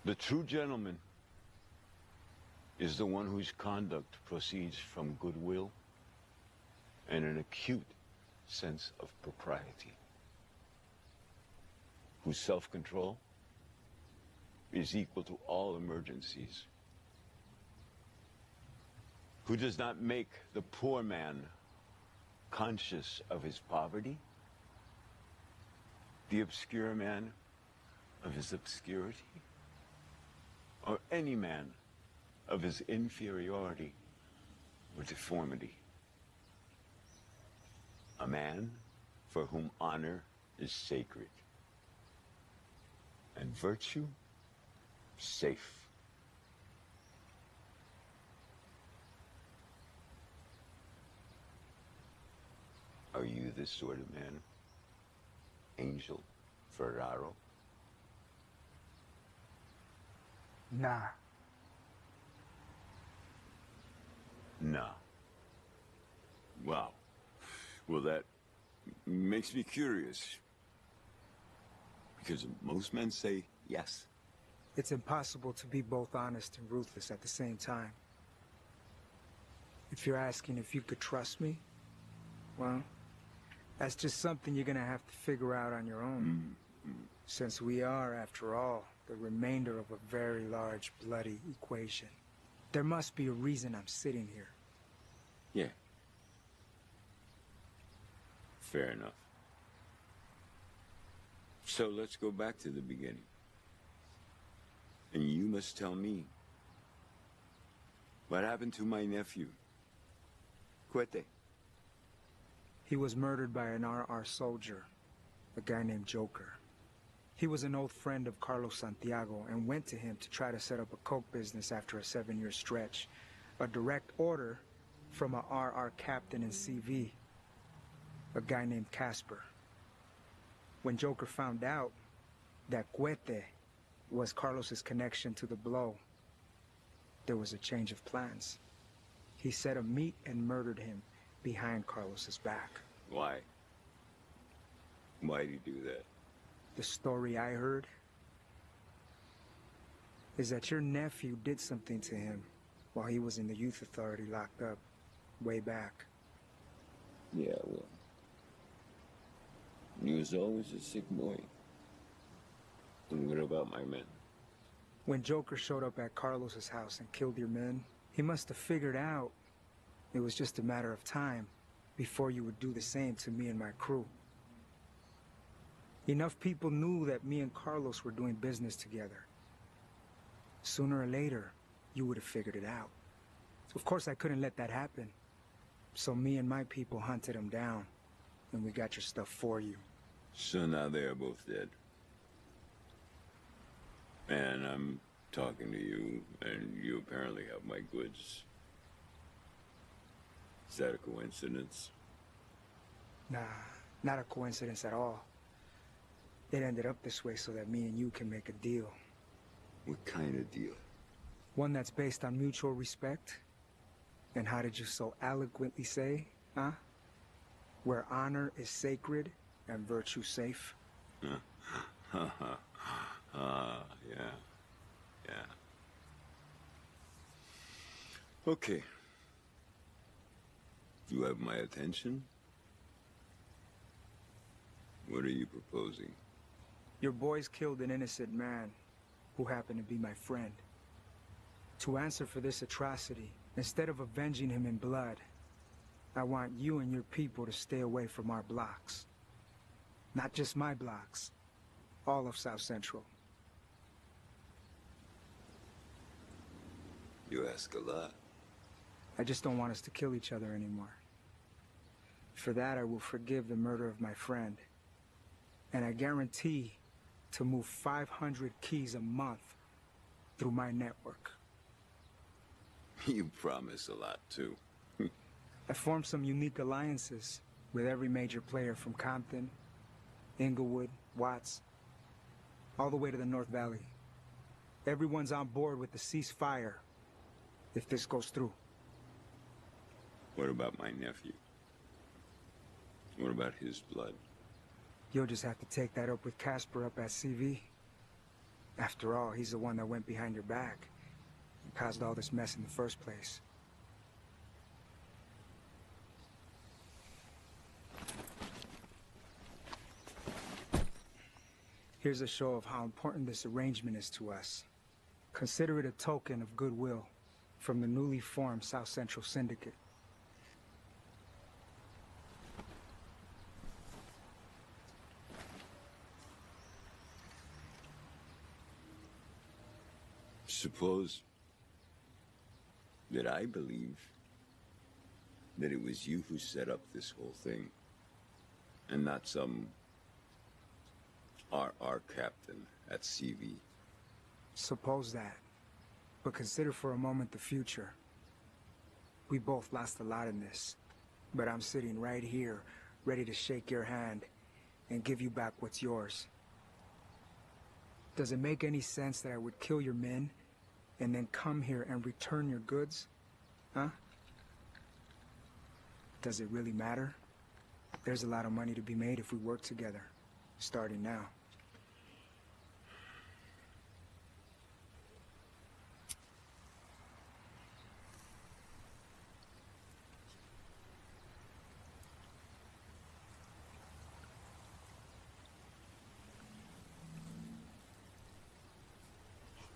The true gentleman is the one whose conduct proceeds from goodwill and an acute sense of propriety, whose self-control is equal to all emergencies, who does not make the poor man conscious of his poverty, the obscure man of his obscurity, or any man of his inferiority or deformity. A man for whom honor is sacred and virtue safe. Are you this sort of man, Angel Ferraro? Nah. No. Wow. Well, that makes me curious. Because most men say yes. It's impossible to be both honest and ruthless at the same time. If you're asking if you could trust me, well, that's just something you're gonna have to figure out on your own. Since we are, after all, the remainder of a very large, bloody equation. There must be a reason I'm sitting here. Yeah. Fair enough. So let's go back to the beginning. And you must tell me what happened to my nephew, Cuete. He was murdered by an RR soldier, a guy named Joker. He was an old friend of Carlos Santiago and went to him to try to set up a coke business after a 7-year stretch. A direct order from a RR captain in CV, a guy named Casper. When Joker found out that Cuete was Carlos's connection to the blow, there was a change of plans. He set a meet and murdered him behind Carlos's back. Why? Why'd he do that? The story I heard is that your nephew did something to him while he was in the youth authority locked up way back. Yeah, well, You was always a sick boy. And what about my men? When Joker showed up at Carlos's house and killed your men, he must have figured out it was just a matter of time before you would do the same to me and my crew. Enough people knew that me and Carlos were doing business together. Sooner or later, you would have figured it out. Of course, I couldn't let that happen. So me and my people hunted him down, and we got your stuff for you. So now they are both dead. And I'm talking to you, and you apparently have my goods. Is that a coincidence? Nah, not a coincidence at all. It ended up this way so that me and you can make a deal. What kind of deal? One that's based on mutual respect. And how did you so eloquently say, huh? Where honor is sacred and virtue safe. Yeah. Yeah. Okay. You have my attention. What are you proposing? Your boys killed an innocent man who happened to be my friend. To answer for this atrocity, instead of avenging him in blood, I want you and your people to stay away from our blocks. Not just my blocks, all of South Central. You ask a lot. I just don't want us to kill each other anymore. For that, I will forgive the murder of my friend. And I guarantee to move 500 keys a month through my network. You promise a lot, too. I formed some unique alliances with every major player from Compton, Inglewood, Watts, all the way to the North Valley. Everyone's on board with the ceasefire if this goes through. What about my nephew? What about his blood? You'll just have to take that up with Casper up at CV. After all, he's the one that went behind your back and caused all this mess in the first place. Here's a show of how important this arrangement is to us. Consider it a token of goodwill from the newly formed South Central Syndicate. Suppose that I believe that it was you who set up this whole thing, and not some RR captain at CV. Suppose that. But consider for a moment the future. We both lost a lot in this, but I'm sitting right here, ready to shake your hand and give you back what's yours. Does it make any sense that I would kill your men and then come here and return your goods? Huh? Does it really matter? There's a lot of money to be made if we work together, starting now.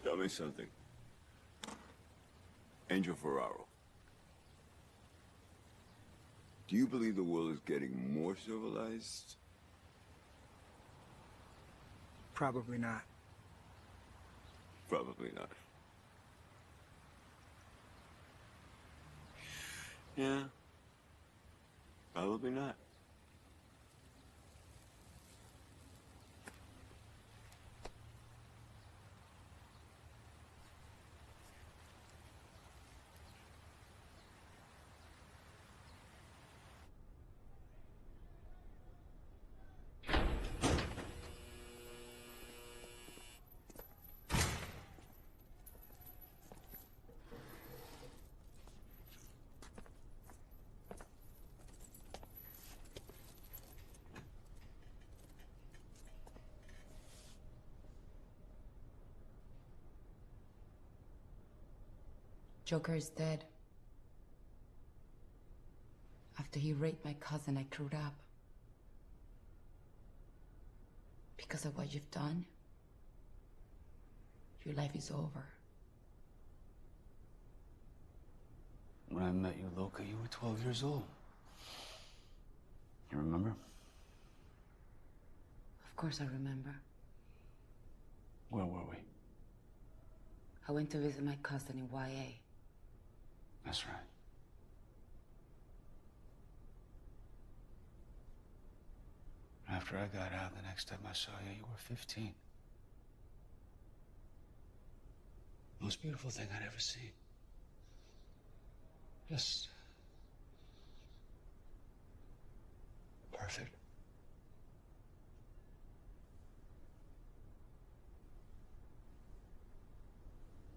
Tell me something. Angel Ferraro. Do you believe the world is getting more civilized? Probably not. Probably not. Yeah. Probably not. Joker is dead. After he raped my cousin, I crewed up. Because of what you've done, your life is over. When I met you, Loca, you were 12 years old. You remember? Of course I remember. Where were we? I went to visit my cousin in YA. That's right. After I got out, the next time I saw you, you were 15. Most beautiful thing I'd ever seen. Just perfect.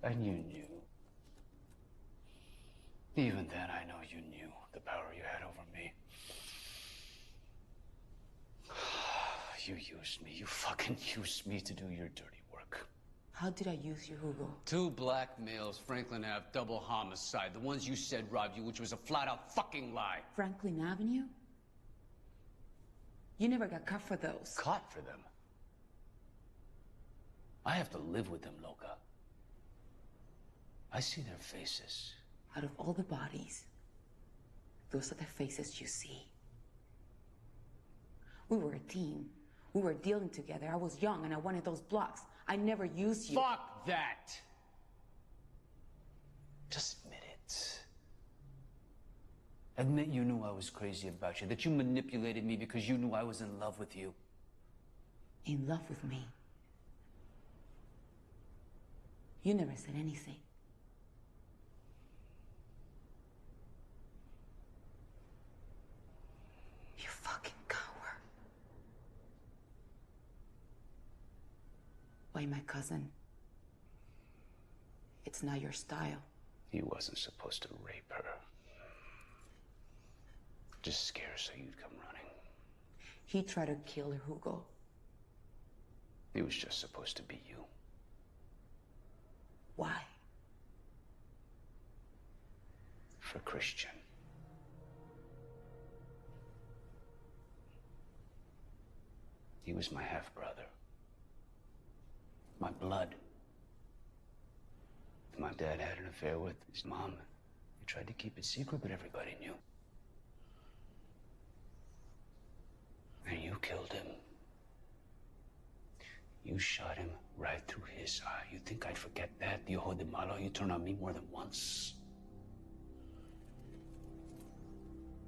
And you knew. Even then, I know you knew the power you had over me. You used me. You fucking used me to do your dirty work. How did I use you, Hugo? 2 black males, Franklin Ave, double homicide. The ones you said robbed you, which was a flat-out fucking lie. Franklin Avenue? You never got caught for those. Caught for them? I have to live with them, Loca. I see their faces. Out of all the bodies, those are the faces you see. We were a team. We were dealing together. I was young and I wanted those blocks. I never used you. Fuck that! Just admit it. Admit you knew I was crazy about you, that you manipulated me because you knew I was in love with you. In love with me? You never said anything. You fucking coward. Why, my cousin? It's not your style. He wasn't supposed to rape her. Just scare her so you'd come running. He tried to kill Hugo. He was just supposed to be you. Why? For Christian. He was my half-brother. My blood. My dad had an affair with his mom. He tried to keep it secret, but everybody knew. And you killed him. You shot him right through his eye. You think I'd forget that? The ojo de malo, you turned on me more than once.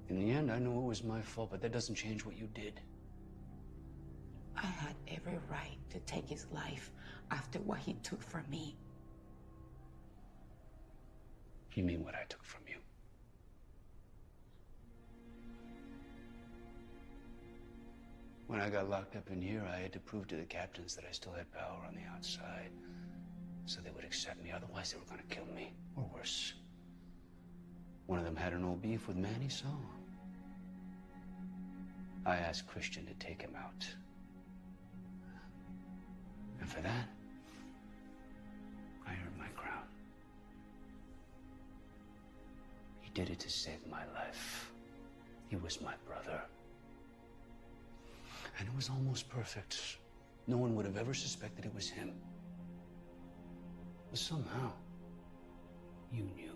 In the end, I know it was my fault, but that doesn't change what you did. I had every right to take his life after what he took from me. You mean what I took from you? When I got locked up in here, I had to prove to the captains that I still had power on the outside, so they would accept me. Otherwise, they were going to kill me, or worse. One of them had an old beef with Manny, so I asked Christian to take him out. And for that, I earned my crown. He did it to save my life. He was my brother. And it was almost perfect. No one would have ever suspected it was him. But somehow, you knew.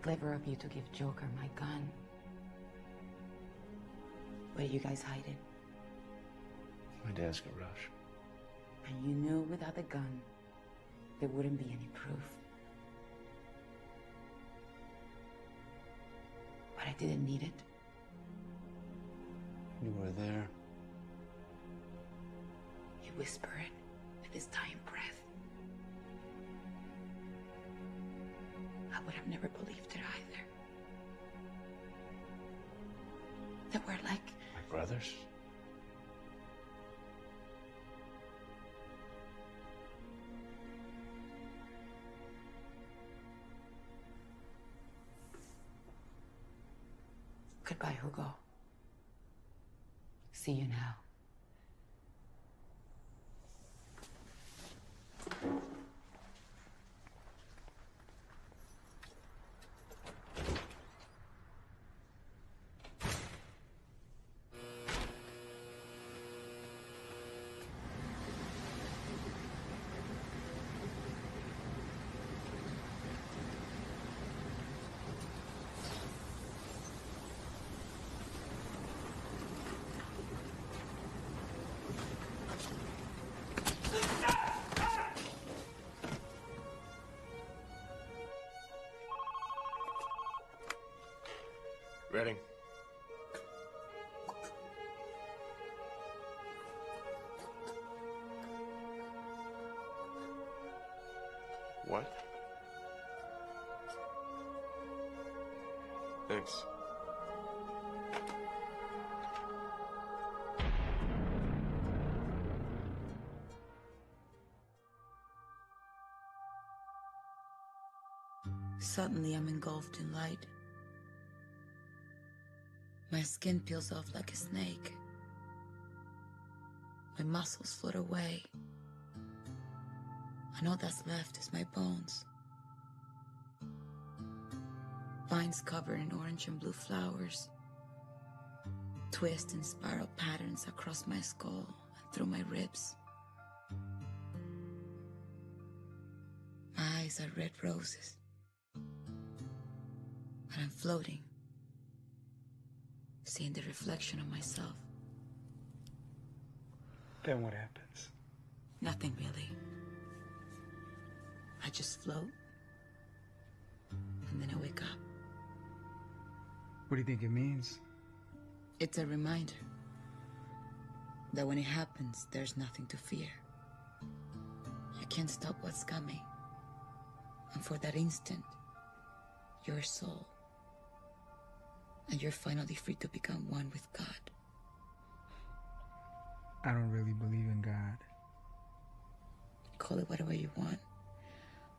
Clever of you to give Joker my gun. Where did you guys hide it? My dad's garage. And you knew without the gun, there wouldn't be any proof. But I didn't need it. You were there. He whispered with his dying breath. I would have never believed it either. That we're like... My brothers? Goodbye, Hugo. See you now. Ready? What? Thanks. Suddenly, I'm engulfed in light. My skin peels off like a snake. My muscles float away. And all that's left is my bones. Vines covered in orange and blue flowers twist in spiral patterns across my skull and through my ribs. My eyes are red roses. And I'm floating, seeing the reflection of myself. Then what happens? Nothing really. I just float, and then I wake up. What do you think it means? It's a reminder that when it happens, there's nothing to fear. You can't stop what's coming. And for that instant, you're a soul. And you're finally free to become one with God. I don't really believe in God. Call it whatever you want,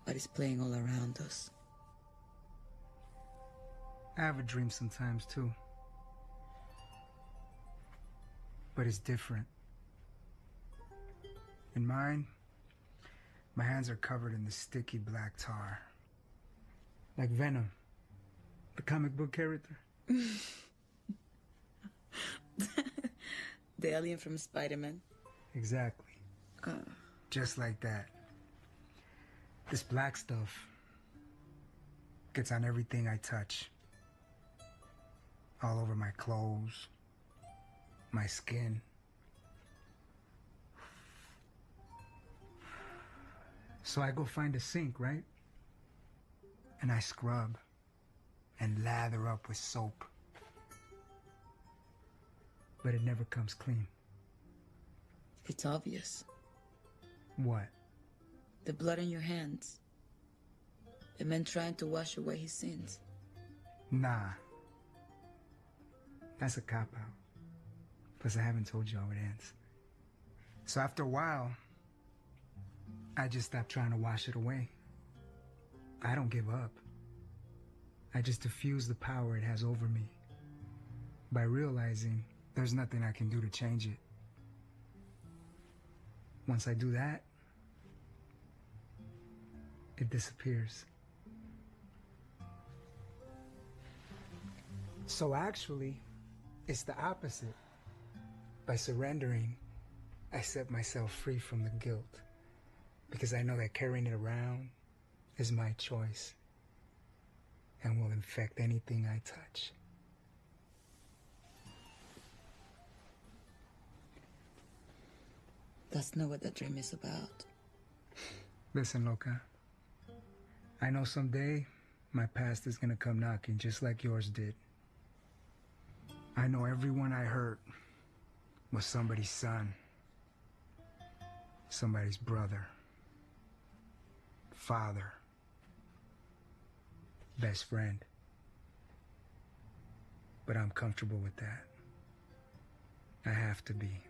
but it's playing all around us. I have a dream sometimes too. But it's different. In mine, my hands are covered in the sticky black tar. Like Venom, the comic book character. The alien from Spider-Man. Exactly. Just like that. This black stuff gets on everything I touch. All over my clothes, my skin. So I go find a sink, right? And I scrub and lather up with soap. But it never comes clean. It's obvious. What? The blood in your hands. The man trying to wash away his sins. Nah. That's a cop-out. Plus, I haven't told you how it ends. So after a while, I just stopped trying to wash it away. I don't give up. I just diffuse the power it has over me by realizing there's nothing I can do to change it. Once I do that, it disappears. So actually, it's the opposite. By surrendering, I set myself free from the guilt because I know that carrying it around is my choice and will infect anything I touch. That's not what that dream is about. Listen, Loca. I know someday my past is gonna come knocking just like yours did. I know everyone I hurt was somebody's son, somebody's brother, father, best friend. But I'm comfortable with that. I have to be.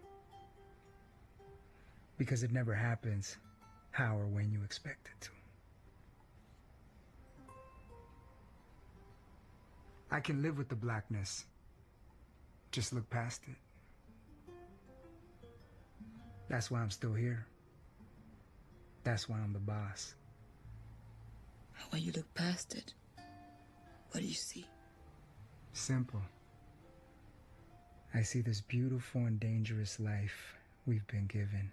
Because it never happens how or when you expect it to. I can live with the blackness. Just look past it. That's why I'm still here. That's why I'm the boss. And when you look past it, what do you see? Simple. I see this beautiful and dangerous life we've been given.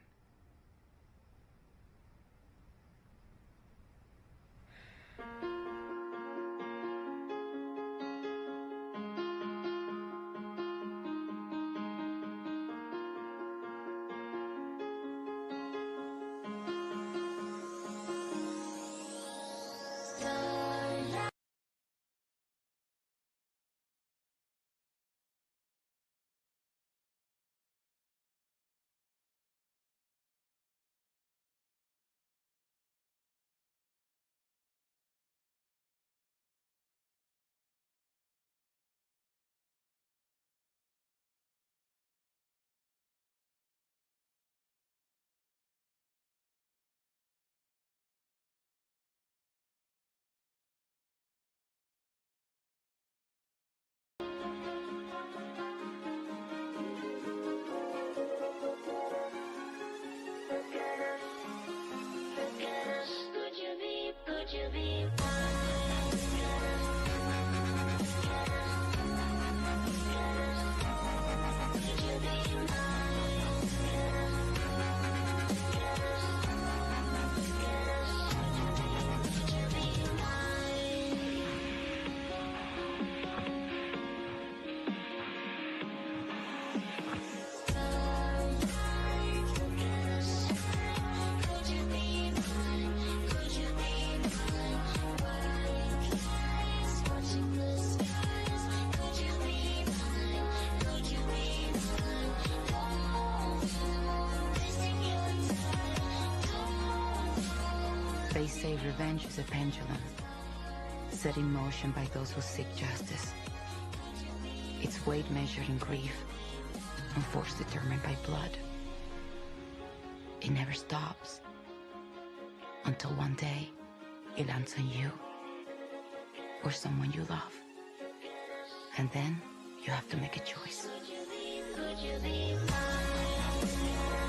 They say revenge is a pendulum, set in motion by those who seek justice. Its weight measured in grief, and force determined by blood. It never stops, until one day it lands on you, or someone you love. And then you have to make a choice. Could you be mine?